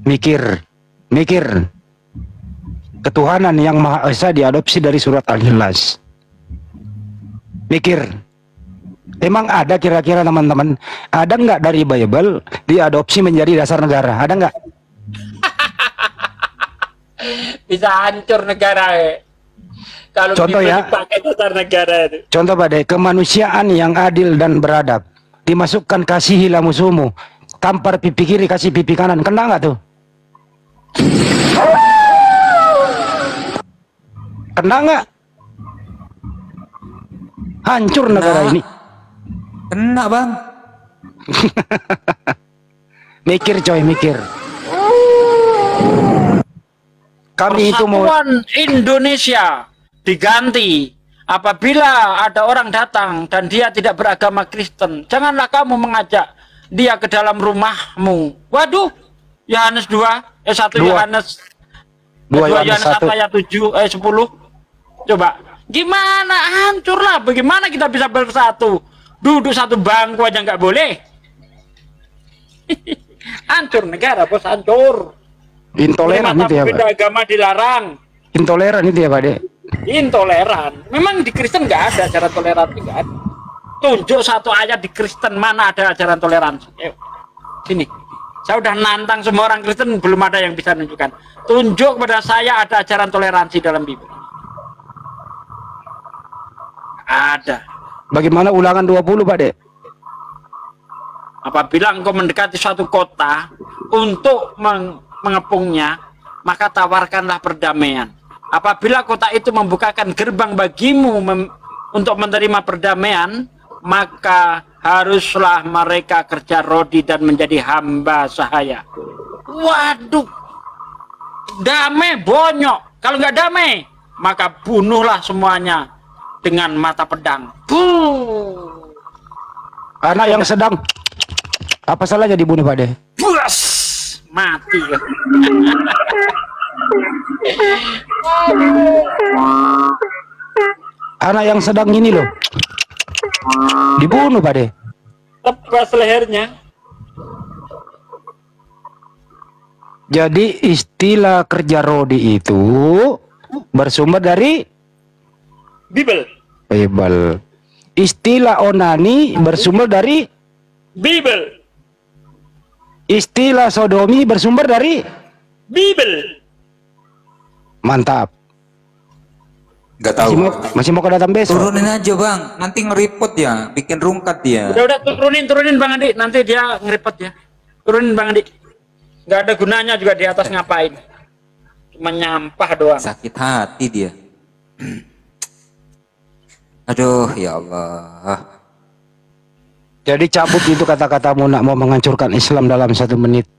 Mikir. Ketuhanan yang Maha Esa diadopsi dari surat Al-Ikhlas. Mikir. Emang ada kira-kira teman-teman, ada nggak dari Bible diadopsi menjadi dasar negara? Ada nggak? Bisa hancur negara kalau contoh ya, pakai dasar negara itu. Contoh Pak De, kemanusiaan yang adil dan beradab, dimasukkan kasihilah musuhmu, tampar pipi kiri kasih pipi kanan, kena nggak tuh? Kena nggak? Hancur negara ini. Kena bang. Mikir coy, mikir. Kami itu mau Indonesia diganti apabila ada orang datang dan dia tidak beragama Kristen. Janganlah kamu mengajak dia ke dalam rumahmu. Waduh, Yohanes 2 Yohanes 2 Yohanes 1 ayat 7 10. Coba, gimana hancurlah? Bagaimana kita bisa bersatu? Duduk satu bangku aja nggak boleh. Hancur negara, bos, hancur. Intoleran itu ya, Pak. Beda agama dilarang. Intoleran itu ya, Pak De. Intoleran. Memang di Kristen nggak ada ajaran toleransi, nggak ada. Tunjuk satu ayat di Kristen mana ada ajaran toleransi. Ayo, sini. Saya udah nantang semua orang Kristen, belum ada yang bisa menunjukkan. Tunjuk kepada saya ada ajaran toleransi dalam Bible. Ada. Bagaimana Ulangan 20, Pak De? Apabila engkau mendekati suatu kota untuk mengepungnya, maka tawarkanlah perdamaian. Apabila kota itu membukakan gerbang bagimu untuk menerima perdamaian, maka haruslah mereka kerja rodi dan menjadi hamba sahaya. Waduh, damai bonyok. Kalau nggak damai, maka bunuhlah semuanya dengan mata pedang. Anak yang sedang, apa salahnya dibunuh, Pak De? Bus, mati. Anak yang sedang ini loh, dibunuh, Pak De. Lepas lehernya. Jadi istilah kerja rodi itu bersumber dari Bible. Istilah onani bersumber dari Bible. Istilah sodomi bersumber dari Bible. Mantap. Nggak tahu. Masih mau datang besok. Turunin aja Bang, nanti ngeripot ya, bikin rungkat dia. Udah turunin Bang Andi, nanti dia ngeripot ya. Turunin Bang Andi. Nggak ada gunanya juga di atas ngapain. Cuma nyampah doang. Sakit hati dia. Aduh ya Allah. Jadi cabut itu kata-katamu nak mau menghancurkan Islam dalam 1 menit.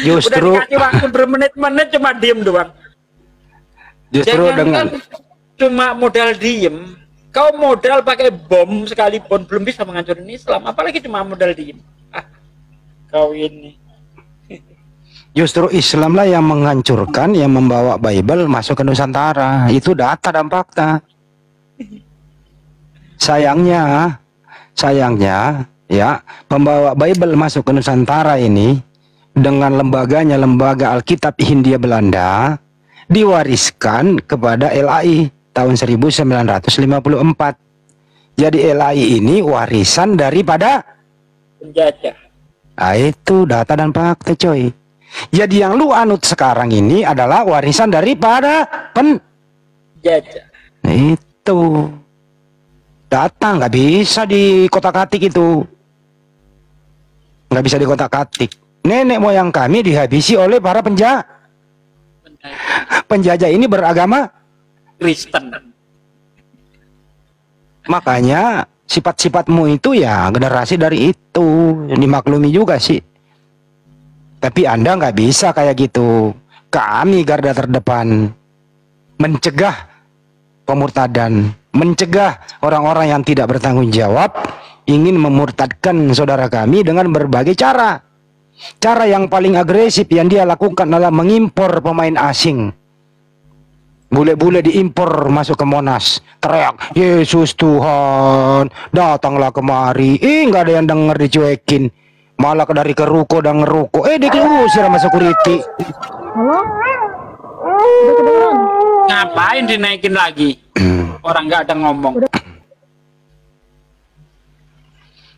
Justru udah dikasih waktu bermenit-menit cuma diem doang. Justru jangan dengan cuma modal diem, kau modal pakai bom sekalipun belum bisa menghancurin Islam, apalagi cuma modal diem. Kau ini. Justru Islam lah yang menghancurkan, yang membawa Bible masuk ke Nusantara. Itu data dan fakta. Sayangnya ya, pembawa Bible masuk ke Nusantara ini dengan lembaganya, lembaga Alkitab Hindia Belanda, diwariskan kepada LAI tahun 1954. Jadi LAI ini warisan daripada penjajah. Nah, itu data dan fakta, coy. Jadi yang lu anut sekarang ini adalah warisan daripada penjajah. Itu data, nggak bisa di kotak-katik itu. Nggak bisa di kotak-katik. Nenek moyang kami dihabisi oleh para penjajah ini beragama Kristen. Makanya sifat-sifatmu itu ya generasi dari itu dimaklumi juga sih. Tapi Anda nggak bisa kayak gitu. Kami garda terdepan mencegah pemurtadan, mencegah orang-orang yang tidak bertanggung jawab ingin memurtadkan saudara kami dengan berbagai cara. Cara yang paling agresif yang dia lakukan adalah mengimpor pemain asing. Bule-bule diimpor masuk ke Monas, teriak, Yesus Tuhan, datanglah kemari. Nggak ada yang denger, dicuekin. Malah dari ke ruko dan ngeruko. Diusir sama security. Halo? Ngapain dinaikin lagi? Orang nggak ada ngomong.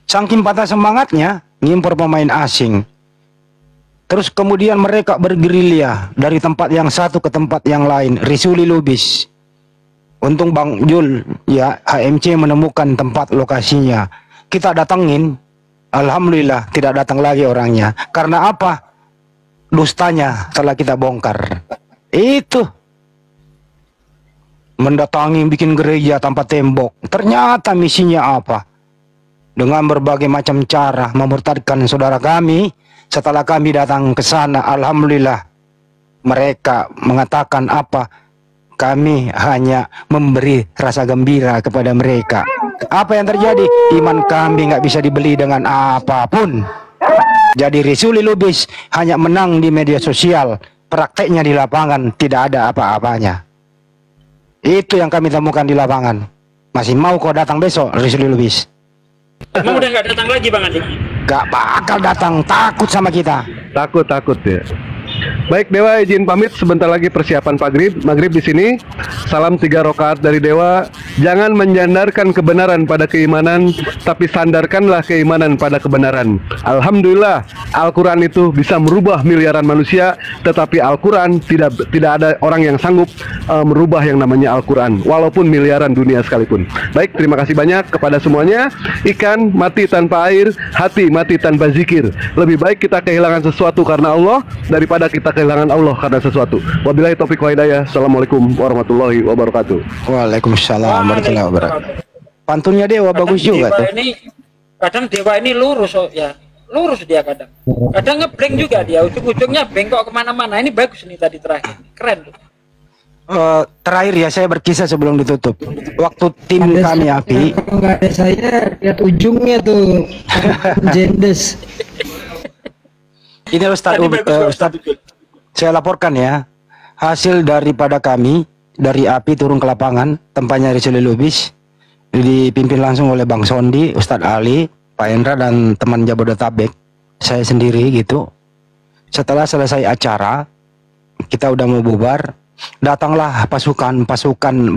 Saking patah semangatnya, ngimpor pemain asing. Terus kemudian mereka bergerilya dari tempat yang satu ke tempat yang lain. Risuli Lubis. Untung Bang Jul, ya, HMC menemukan tempat lokasinya. Kita datangin, alhamdulillah tidak datang lagi orangnya. Karena apa? Dustanya telah kita bongkar. Itu. Mendatangi bikin gereja tanpa tembok. Ternyata misinya apa? Dengan berbagai macam cara memurtadkan saudara kami. Setelah kami datang ke sana, alhamdulillah mereka mengatakan apa? Kami hanya memberi rasa gembira kepada mereka. Apa yang terjadi? Iman kami nggak bisa dibeli dengan apapun. Jadi Risuli Lubis hanya menang di media sosial, prakteknya di lapangan tidak ada apa-apanya. Itu yang kami temukan di lapangan. Masih mau kau datang besok, Risuli Lubis? Emang udah nggak datang lagi Bang Andi? Gak bakal datang, takut sama kita. Takut ya. Baik Dewa, izin pamit, sebentar lagi persiapan maghrib di sini. Salam 3 rakaat dari Dewa. Jangan menyandarkan kebenaran pada keimanan, tapi sandarkanlah keimanan pada kebenaran. Alhamdulillah, Al-Quran itu bisa merubah miliaran manusia, tetapi Al-Quran tidak ada orang yang sanggup merubah yang namanya Al-Quran, walaupun miliaran dunia sekalipun. Baik, terima kasih banyak kepada semuanya. Ikan mati tanpa air, hati mati tanpa zikir. Lebih baik kita kehilangan sesuatu karena Allah daripada kita kehilangan Allah karena sesuatu. Wabillahi taufiq wa hidayah. Assalamualaikum warahmatullahi wabarakatuh. Waalaikumsalam warahmatullahi wabarakatuh. Pantunnya Dewa bagus juga tuh. Kadang Dewa ini lurus, ya lurus dia kadang ngeblank juga dia, ujung-ujungnya bengkok kemana-mana. Ini bagus nih tadi terakhir, keren tuh. Terakhir ya, saya berkisah sebelum ditutup. Waktu tim kami api, nggak ada saya lihat ujungnya tuh jendes. Ini Ustadz, saya laporkan ya hasil daripada kami dari api turun ke lapangan, tempatnya Rizal Lubis, dipimpin langsung oleh Bang Sondi, Ustadz Ali, Pak Endra dan teman Jabodetabek, saya sendiri gitu. Setelah selesai acara, kita udah mau bubar, datanglah pasukan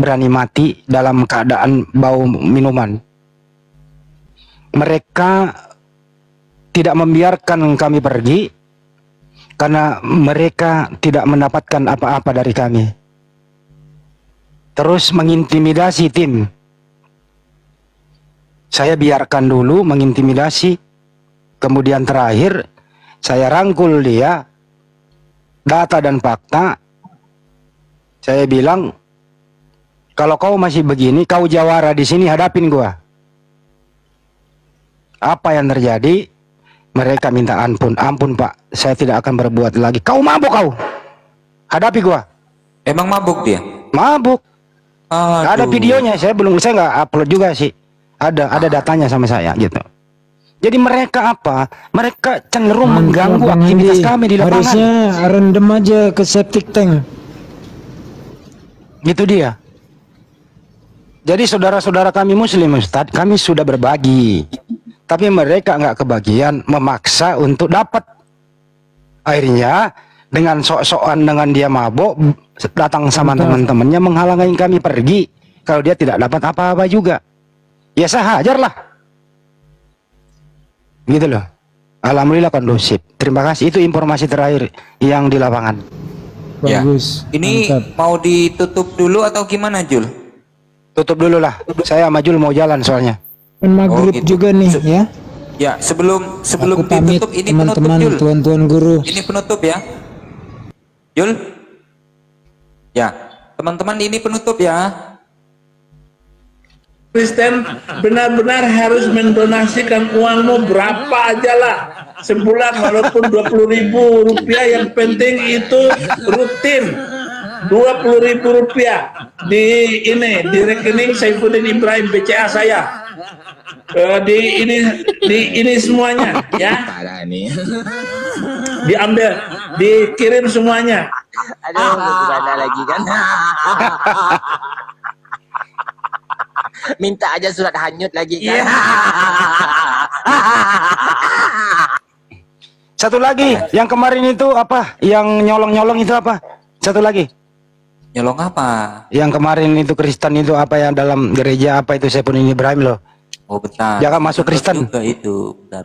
berani mati dalam keadaan bau minuman. Mereka tidak membiarkan kami pergi karena mereka tidak mendapatkan apa-apa dari kami. Terus mengintimidasi tim. Saya biarkan dulu mengintimidasi. Kemudian terakhir saya rangkul dia, data dan fakta. Saya bilang, kalau kau masih begini, kau jawara di sini, hadapin gua. Apa yang terjadi? Mereka minta ampun. Ampun Pak, saya tidak akan berbuat lagi. Kau mabuk kau. Hadapi gua. Emang mabuk dia? Mabuk. Aduh. Ada videonya, saya nggak upload juga sih. Ada datanya sama saya gitu. Jadi mereka apa? Mereka cenderung mengganggu aktivitas kami di lapangan. Harusnya rendam aja ke septic tank. Gitu dia. Jadi saudara-saudara kami Muslim, Ustadz, kami sudah berbagi. Tapi mereka nggak kebagian, memaksa untuk dapat. Akhirnya dengan sok-sokan dengan dia mabok, datang sama teman-temannya menghalangi kami pergi. Kalau dia tidak dapat apa-apa juga, ya saya hajarlah. Gitu loh. Alhamdulillah kondusif. Terima kasih. Itu informasi terakhir yang di lapangan. Bagus. Ya. Ini mantap. Mau ditutup dulu atau gimana, Jul? Tutup dulu lah. Saya sama Jul mau jalan soalnya. Maghrib gitu. Juga nih ya. Ya, sebelum ditutup ini teman-teman, penutup, Jul. Tuan-tuan guru. Ini penutup ya. Jul. Ya, teman-teman ini penutup ya. Kristen benar-benar harus mendonasikan uangmu berapa aja lah sebulan, walaupun 20.000 rupiah, yang penting itu rutin 20.000 rupiah di rekening Saifuddin Ibrahim BCA saya. Di ini semuanya ya, diambil, dikirim semuanya. Aduh, gimana lagi kan? Minta aja surat hanyut lagi kan? Satu lagi, yang kemarin itu apa? Yang nyolong-nyolong itu apa? Satu lagi. Nyolong apa? Yang kemarin itu Kristen itu apa, yang dalam gereja apa itu Saifuddin Ibrahim loh. Oh bentar. Jangan masuk Kristen. Juga itu. Bentar.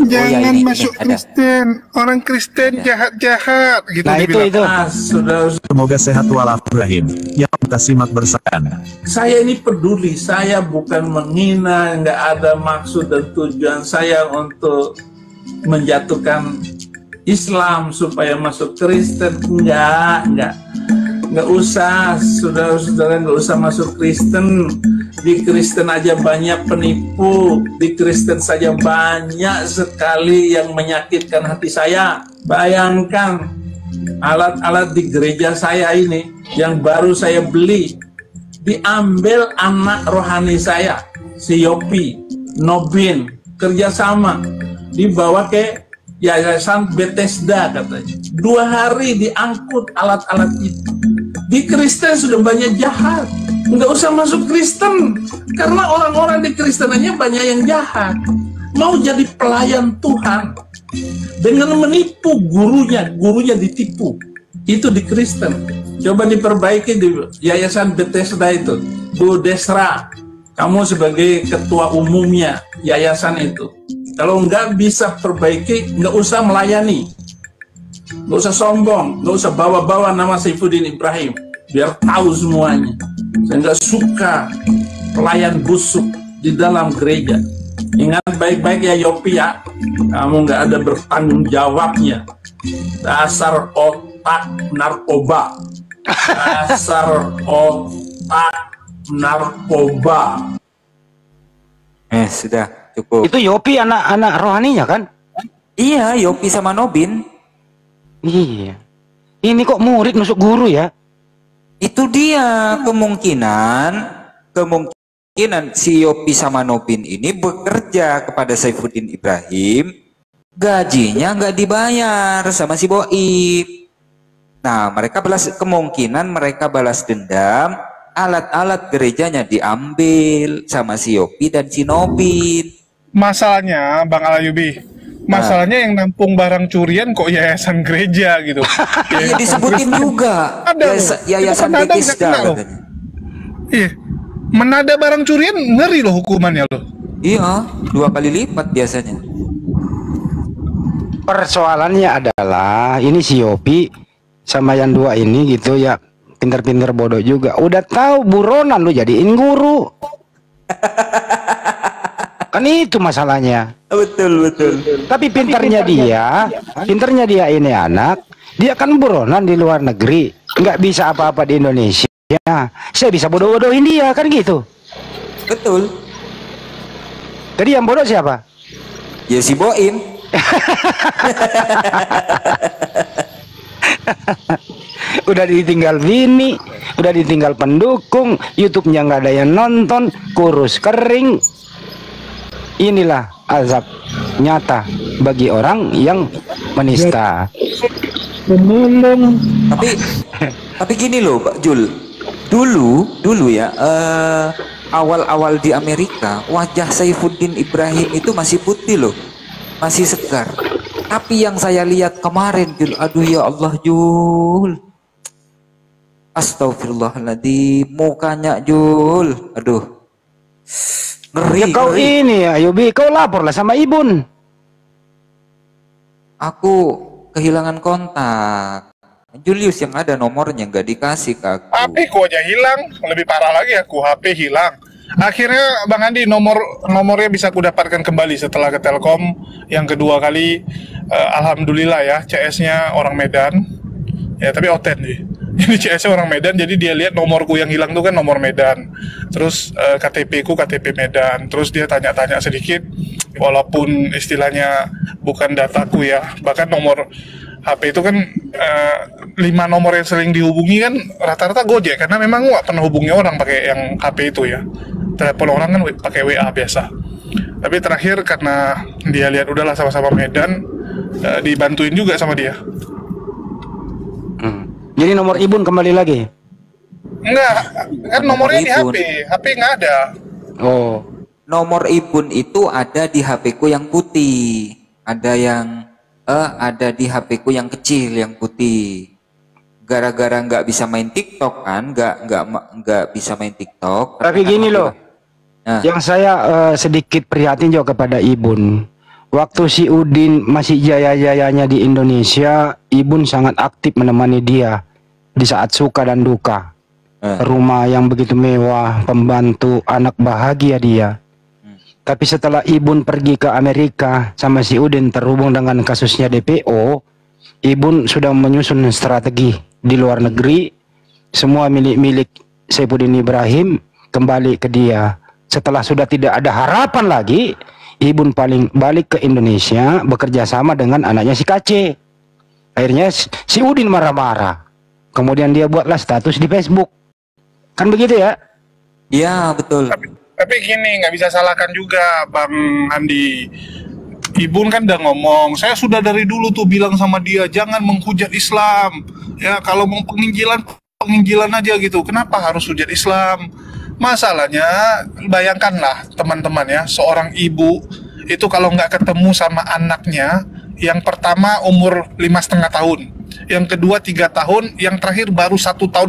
Jangan masuk Kristen. Orang Kristen jahat-jahat gitu. Nah itu. Semoga sehat walafiat. Yang kita simak bersama. Saya ini peduli. Saya bukan menghina. Nggak ada maksud dan tujuan saya untuk menjatuhkan Islam supaya masuk Kristen. Nggak usah, saudara-saudara, nggak usah masuk Kristen. Di Kristen aja banyak penipu, di Kristen saja banyak sekali yang menyakitkan hati saya. Bayangkan alat-alat di gereja saya ini yang baru saya beli, diambil anak rohani saya, si Yopi, Nobin, kerjasama, dibawa ke Yayasan Bethesda katanya. 2 hari diangkut alat-alat itu. Di Kristen sudah banyak jahat. Nggak usah masuk Kristen. Karena orang-orang di Kristenannya banyak yang jahat. Mau jadi pelayan Tuhan dengan menipu gurunya ditipu. Itu di Kristen. Coba diperbaiki di Yayasan Bethesda itu. Bu Desra, kamu sebagai ketua umumnya yayasan itu. Kalau nggak bisa perbaiki, nggak usah melayani. Nggak usah sombong, nggak usah bawa-bawa nama Saifuddin Ibrahim. Biar tahu semuanya. Saya nggak suka pelayan busuk di dalam gereja. Ingat baik-baik ya Yopi ya, kamu nggak ada bertanggung jawabnya. Dasar otak narkoba. Dasar otak narkoba. Sudah cukup. Itu Yopi anak rohaninya kan? Iya, Yopi sama Nobin. Iya. Ini kok murid nusuk guru ya? Itu dia kemungkinan si Yopi sama Nobin ini bekerja kepada Saifuddin Ibrahim, gajinya nggak dibayar sama si Boib. Nah, kemungkinan mereka balas dendam, alat-alat gerejanya diambil sama si Yopi dan si Nobin. Masalahnya, Bang Alayubi, masalahnya yang nampung barang curian kok yayasan gereja gitu. Iya disebutin juga. Ada yayasan Bethesda. Iya. Menada barang curian ngeri loh hukumannya loh. Iya, 2 kali lipat biasanya. Persoalannya adalah ini si Yopi sama yang 2 ini gitu ya, pinter-pinter bodoh juga. Udah tahu buronan lu jadiin guru. Kan itu masalahnya. Betul. Tapi pinternya dia ini anak, dia kan buronan di luar negeri, nggak bisa apa-apa di Indonesia. Saya bisa bodoh-bodohin dia kan gitu. Betul. Jadi yang bodoh siapa? Ya si Boim. Udah ditinggal bini, udah ditinggal pendukung, YouTube-nya nggak ada yang nonton, kurus kering. Inilah azab nyata bagi orang yang menista. Tapi gini loh Pak Jul, dulu ya awal-awal di Amerika wajah Saifuddin Ibrahim itu masih putih loh, masih segar. Tapi yang saya lihat kemarin Jul, aduh ya Allah Jul, astagfirullahaladzim, mukanya Jul, aduh ngeri. Ya kau ngeri. Ini ya Yobi, kau laporlah sama Ibun. Aku kehilangan kontak. Julius yang ada nomornya nggak dikasih ke aku. HP ku aja hilang, lebih parah lagi aku HP hilang. Akhirnya Bang Andi nomornya bisa aku dapatkan kembali setelah ke Telkom yang kedua kali. Alhamdulillah ya, CS-nya orang Medan. Ya tapi oten nih. Jadi CS-nya orang Medan, jadi dia lihat nomorku yang hilang tuh kan nomor Medan. Terus KTP ku KTP Medan. Terus dia tanya-tanya sedikit, walaupun istilahnya bukan dataku ya. Bahkan nomor HP itu kan 5 nomor yang sering dihubungi kan rata-rata Gojek, karena memang nggak pernah hubungi orang pakai yang HP itu ya. Telepon orang kan pakai WA biasa. Tapi terakhir karena dia lihat udahlah sama-sama Medan, dibantuin juga sama dia. Jadi nomor Ibun kembali lagi? Enggak, kan nomornya di HP, HP nggak ada. Oh, nomor Ibun itu ada di HP ku yang putih, ada di HP ku yang kecil yang putih. Gara-gara nggak bisa main TikTok kan, nggak bisa main TikTok. Tapi gini loh, yang saya sedikit prihatin juga kepada Ibun. Waktu si Udin masih jaya-jayanya di Indonesia, Ibun sangat aktif menemani dia di saat suka dan duka. Rumah yang begitu mewah, pembantu, anak bahagia dia. Tapi setelah Ibun pergi ke Amerika sama si Udin terhubung dengan kasusnya DPO, Ibun sudah menyusun strategi di luar negeri. Semua milik-milik Saifuddin Ibrahim kembali ke dia. Setelah sudah tidak ada harapan lagi, Ibun paling balik ke Indonesia bekerja sama dengan anaknya si Kace. Akhirnya si Udin marah-marah. Kemudian dia buatlah status di Facebook. Kan begitu ya? Iya, betul. Tapi gini, nggak bisa salahkan juga Bang Andi. Ibun kan udah ngomong, saya sudah dari dulu tuh bilang sama dia, jangan menghujat Islam. Ya, kalau mau penginjilan aja gitu. Kenapa harus hujat Islam? Masalahnya, bayangkanlah teman-teman ya, seorang ibu itu kalau nggak ketemu sama anaknya, yang pertama umur 5,5 tahun, yang kedua 3 tahun, yang terakhir baru 1,5 tahun.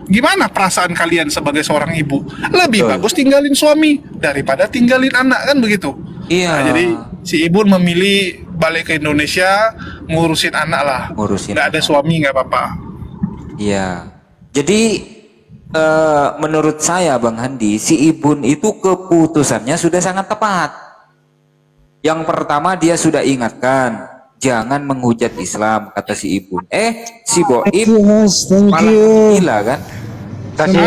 Gimana perasaan kalian sebagai seorang ibu? Lebih bagus tinggalin suami daripada tinggalin anak, kan begitu? Iya. Nah, jadi si ibu memilih balik ke Indonesia, ngurusin anak lah. Nggak ada suami nggak apa-apa. Iya. Jadi menurut saya Bang Handi, si Ibun itu keputusannya sudah sangat tepat. Yang pertama dia sudah ingatkan, jangan menghujat Islam, kata si Ibun. Si Boim malah gila kan?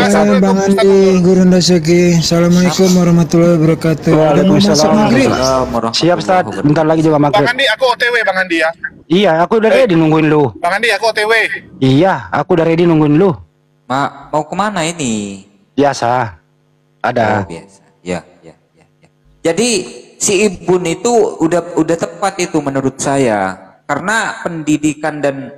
Sama Bang Andi, Guru Ndaseki. Assalamualaikum warahmatullahi wabarakatuh. Udah mau masuk maghrib? Siap Ustaz, bentar lagi juga maghrib. Bang Andi, aku OTW Bang Andi ya. Iya, aku udah ready nungguin lu. Bang Andi, aku OTW. Iya, aku udah ready nungguin lu. Mau kemana ini? Biasa, ada. Oh, biasa. Ya. Jadi si Ibun itu udah tepat itu menurut saya, karena pendidikan dan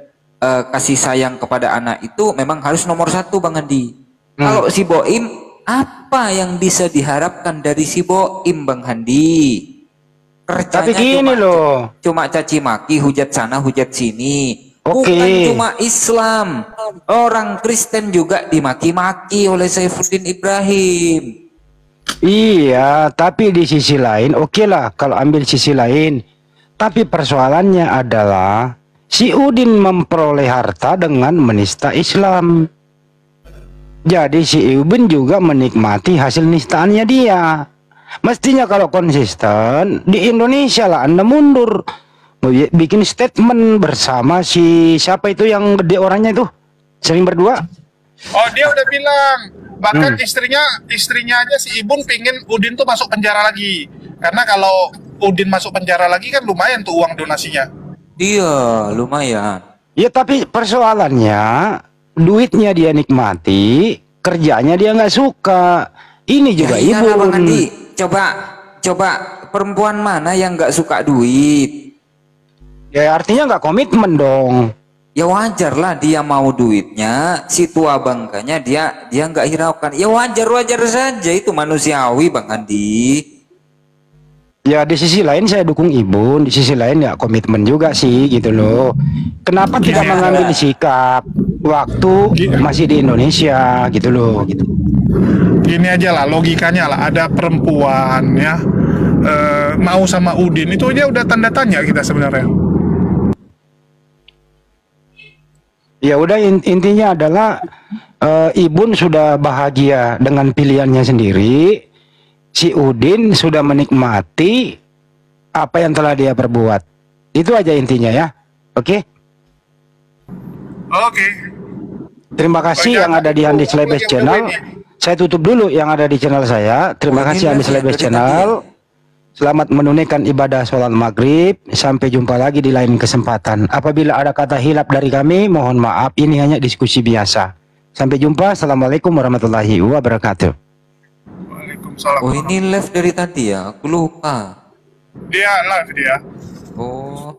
kasih sayang kepada anak itu memang harus nomor 1 Bang Andi. Kalau si Boim, apa yang bisa diharapkan dari si Boim Bang Handi? Kerjanya tapi gini loh, cuma caci maki, hujat sana hujat sini. Oke. Bukan cuma Islam, orang Kristen juga dimaki-maki oleh Saifuddin Ibrahim. Iya, tapi di sisi lain oke lah kalau ambil sisi lain. Tapi persoalannya adalah si Udin memperoleh harta dengan menista Islam. Jadi si Ibn juga menikmati hasil nistaannya dia. Mestinya kalau konsisten di Indonesia lah Anda mundur, bikin statement bersama si siapa itu yang gede orangnya itu, sering berdua. Oh, dia udah bilang, bahkan istrinya aja si Ibun pingin Udin tuh masuk penjara lagi, karena kalau Udin masuk penjara lagi kan lumayan tuh uang donasinya. Iya, lumayan. Ya tapi persoalannya duitnya dia nikmati, kerjanya dia nggak suka. Ini juga ya, Ibu. Bang Andi, coba perempuan mana yang nggak suka duit? Ya artinya nggak komitmen dong. Ya wajar lah dia mau duitnya, si tua bangkanya dia nggak hiraukan. Ya wajar saja, itu manusiawi Bang Andi. Ya di sisi lain saya dukung Ibu, di sisi lain ya komitmen juga sih gitu loh. Kenapa tidak mengambil sikap waktu masih di Indonesia gitu loh gitu. Gini aja lah logikanya lah, ada perempuan ya mau sama Udin itu aja udah tanda tanya kita sebenarnya. Ya udah intinya adalah Ibun sudah bahagia dengan pilihannya sendiri. Si Udin sudah menikmati apa yang telah dia perbuat. Itu aja intinya ya. Oke? Oke. Terima kasih yang ada di Andi Slebes Channel. Saya tutup dulu yang ada di channel saya. Terima kasih Andi Slebes Channel. Selamat menunaikan ibadah sholat maghrib. Sampai jumpa lagi di lain kesempatan. Apabila ada kata hilap dari kami, mohon maaf. Ini hanya diskusi biasa. Sampai jumpa. Assalamualaikum warahmatullahi wabarakatuh. Oh ini live dari tadi ya, aku lupa. Dia live dia. Oh,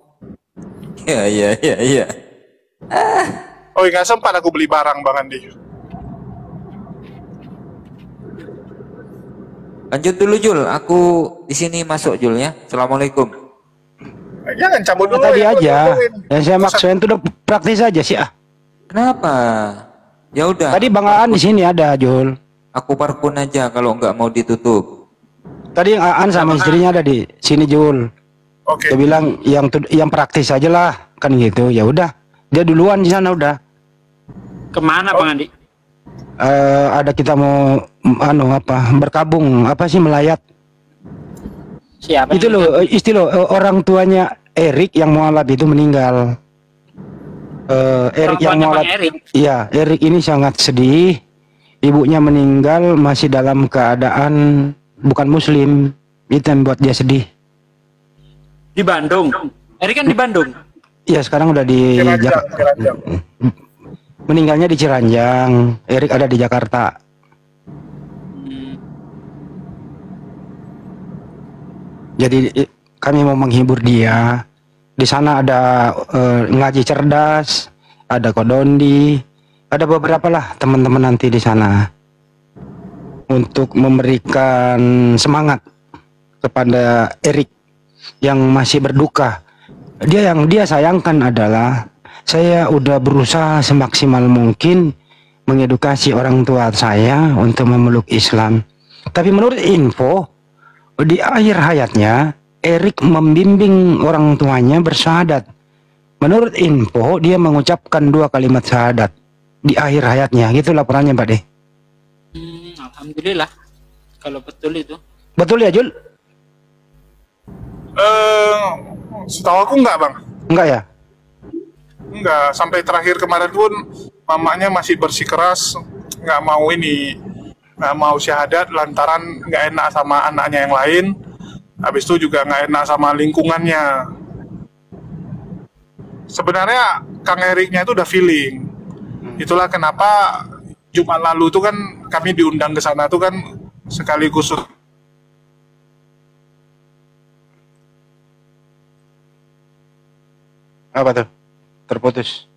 iya. Oh nggak sempat aku beli barang Bang Andi. Lanjut dulu Jul, aku di sini masuk Jul ya. Assalamualaikum. Jangan cabut dulu. Tadi aja. Yang saya maksudin itu udah praktis aja sih ah. Kenapa? Ya udah. Tadi Bang Aan di sini ada Jul. Aku parpun aja kalau nggak mau ditutup. Tadi yang Aan sama istrinya ada di sini Jul. Oke. Dia bilang yang praktis aja lah kan gitu. Ya udah, dia duluan di sana udah. Kemana Bang Andi? Ada kita mau berkabung apa sih melayat. Siapa? Itu loh istilah orang tuanya Erik yang mualaf itu meninggal. Erik yang mualaf. Iya, Erik ini sangat sedih. Ibunya meninggal masih dalam keadaan bukan muslim. Itu yang buat dia sedih. Di Bandung. Erik kan di Bandung. Iya, sekarang udah di Jakarta. Meninggalnya di Ciranjang. Erik ada di Jakarta. Jadi kami mau menghibur dia. Di sana ada ngaji cerdas, ada kodondi, ada beberapa lah teman-teman nanti di sana untuk memberikan semangat kepada Erik yang masih berduka. Yang dia sayangkan adalah Saya udah berusaha semaksimal mungkin mengedukasi orang tua saya untuk memeluk Islam. Tapi menurut info, di akhir hayatnya, Erik membimbing orang tuanya bersyahadat. Menurut info, dia mengucapkan 2 kalimat syahadat di akhir hayatnya. Gitu laporannya, Pak De. Alhamdulillah, kalau betul itu. Betul ya, Jul? Setahu aku enggak, Bang. Enggak ya? Enggak, sampai terakhir kemarin pun mamanya masih bersikeras nggak mau syahadat lantaran nggak enak sama anaknya yang lain. Habis itu juga nggak enak sama lingkungannya. Sebenarnya Kang Eriknya itu udah feeling. Itulah kenapa Jumat lalu itu kan kami diundang ke sana tuh kan sekaligus apa tuh? Terputus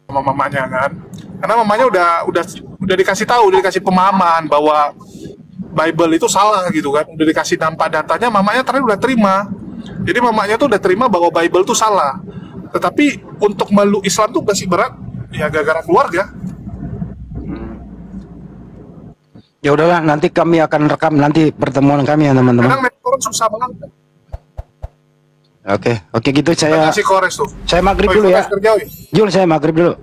sama mamanya kan, karena mamanya udah dikasih tahu, udah dikasih pemahaman bahwa Bible itu salah gitu kan, udah dikasih dampak datanya, mamanya terakhir udah terima. Jadi mamanya tuh udah terima bahwa Bible itu salah, tetapi untuk meluk Islam tuh masih berat ya gara-gara keluarga. Ya udahlah, nanti kami akan rekam nanti pertemuan kami ya teman-teman. Kadang network susah banget. Oke gitu saya. Kores tuh. Saya maghrib dulu ya. Jul, saya maghrib dulu.